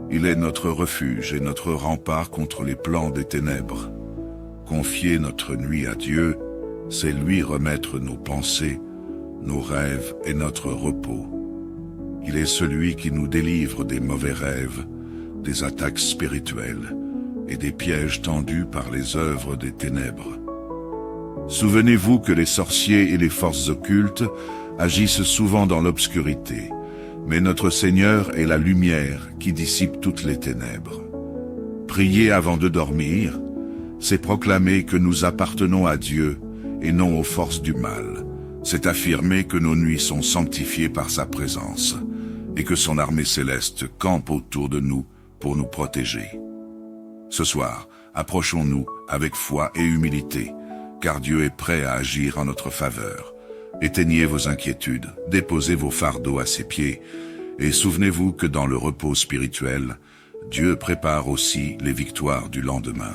A: Il est notre refuge et notre rempart contre les plans des ténèbres. Confier notre nuit à Dieu, c'est lui remettre nos pensées, nos rêves et notre repos. Il est celui qui nous délivre des mauvais rêves, des attaques spirituelles et des pièges tendus par les œuvres des ténèbres. Souvenez-vous que les sorciers et les forces occultes agissent souvent dans l'obscurité, mais notre Seigneur est la lumière qui dissipe toutes les ténèbres. Prier avant de dormir, c'est proclamer que nous appartenons à Dieu et non aux forces du mal. C'est affirmer que nos nuits sont sanctifiées par sa présence et que son armée céleste campe autour de nous pour nous protéger. Ce soir, approchons-nous avec foi et humilité, car Dieu est prêt à agir en notre faveur. Éteignez vos inquiétudes, déposez vos fardeaux à ses pieds, et souvenez-vous que dans le repos spirituel, Dieu prépare aussi les victoires du lendemain.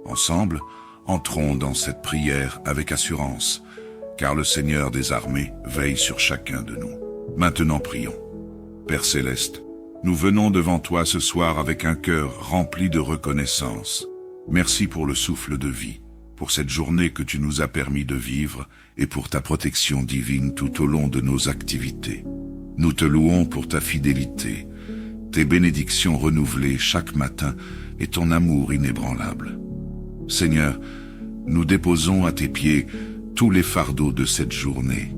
A: Ensemble, entrons dans cette prière avec assurance, car le Seigneur des armées veille sur chacun de nous. Maintenant prions. Père Céleste, nous venons devant toi ce soir avec un cœur rempli de reconnaissance. Merci pour le souffle de vie, pour cette journée que tu nous as permis de vivre et pour ta protection divine tout au long de nos activités. Nous te louons pour ta fidélité, tes bénédictions renouvelées chaque matin et ton amour inébranlable. Seigneur, nous déposons à tes pieds tous les fardeaux de cette journée.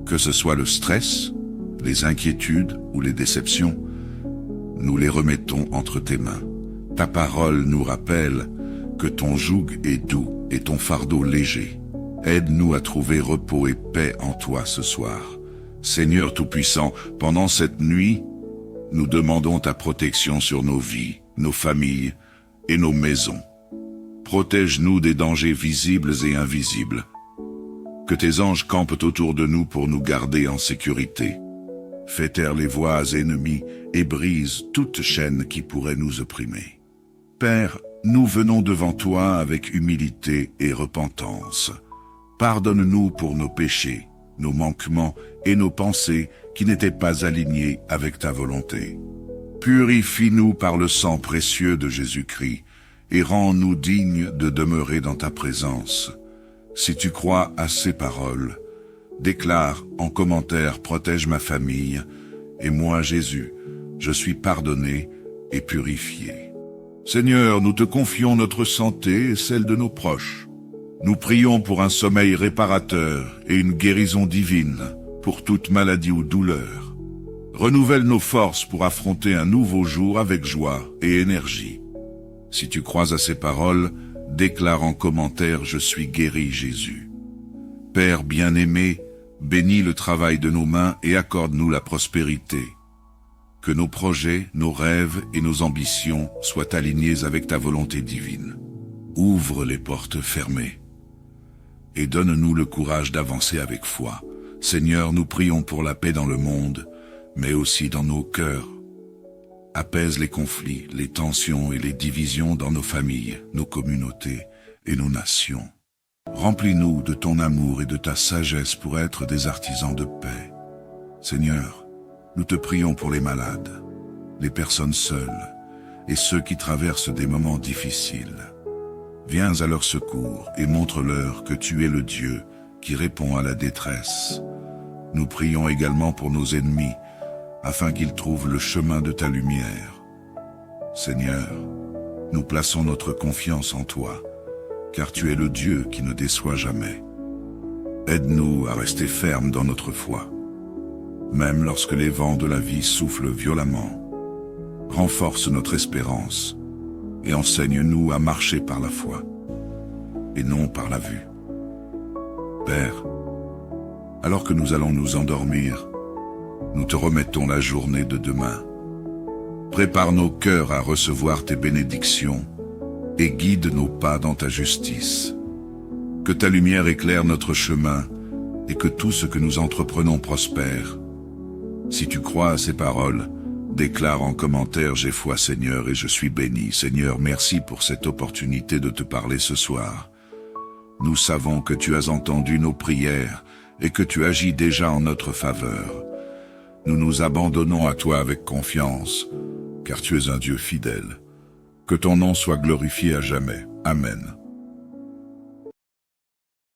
A: Que ce soit le stress, les inquiétudes ou les déceptions, nous les remettons entre tes mains. Ta parole nous rappelle que ton joug est doux et ton fardeau léger. Aide-nous à trouver repos et paix en toi ce soir. Seigneur Tout-Puissant, pendant cette nuit, nous demandons ta protection sur nos vies, nos familles et nos maisons. Protège-nous des dangers visibles et invisibles. Que tes anges campent autour de nous pour nous garder en sécurité. Fais taire les voix ennemies et brise toute chaîne qui pourrait nous opprimer. Père, nous venons devant toi avec humilité et repentance. Pardonne-nous pour nos péchés, nos manquements et nos pensées qui n'étaient pas alignés avec ta volonté. Purifie-nous par le sang précieux de Jésus-Christ et rends-nous dignes de demeurer dans ta présence. Si tu crois à ces paroles, déclare en commentaire « Protège ma famille » et moi, Jésus, je suis pardonné et purifié. Seigneur, nous te confions notre santé et celle de nos proches. Nous prions pour un sommeil réparateur et une guérison divine pour toute maladie ou douleur. Renouvelle nos forces pour affronter un nouveau jour avec joie et énergie. Si tu crois à ces paroles, déclare en commentaire « Je suis guéri, Jésus ». Père bien-aimé, bénis le travail de nos mains et accorde-nous la prospérité. Que nos projets, nos rêves et nos ambitions soient alignés avec ta volonté divine. Ouvre les portes fermées et donne-nous le courage d'avancer avec foi. Seigneur, nous prions pour la paix dans le monde, mais aussi dans nos cœurs. Apaise les conflits, les tensions et les divisions dans nos familles, nos communautés et nos nations. Remplis-nous de ton amour et de ta sagesse pour être des artisans de paix. Seigneur, nous te prions pour les malades, les personnes seules et ceux qui traversent des moments difficiles. Viens à leur secours et montre-leur que tu es le Dieu qui répond à la détresse. Nous prions également pour nos ennemis, afin qu'ils trouvent le chemin de ta lumière. Seigneur, nous plaçons notre confiance en toi, car tu es le Dieu qui ne déçoit jamais. Aide-nous à rester fermes dans notre foi, même lorsque les vents de la vie soufflent violemment. Renforce notre espérance et enseigne-nous à marcher par la foi et non par la vue. Père, alors que nous allons nous endormir, nous te remettons la journée de demain. Prépare nos cœurs à recevoir tes bénédictions et guide nos pas dans ta justice. Que ta lumière éclaire notre chemin et que tout ce que nous entreprenons prospère. Si tu crois à ces paroles, déclare en commentaire « J'ai foi Seigneur et je suis béni ». Seigneur, merci pour cette opportunité de te parler ce soir. Nous savons que tu as entendu nos prières et que tu agis déjà en notre faveur. Nous nous abandonnons à toi avec confiance, car tu es un Dieu fidèle. Que ton nom soit glorifié à jamais. Amen.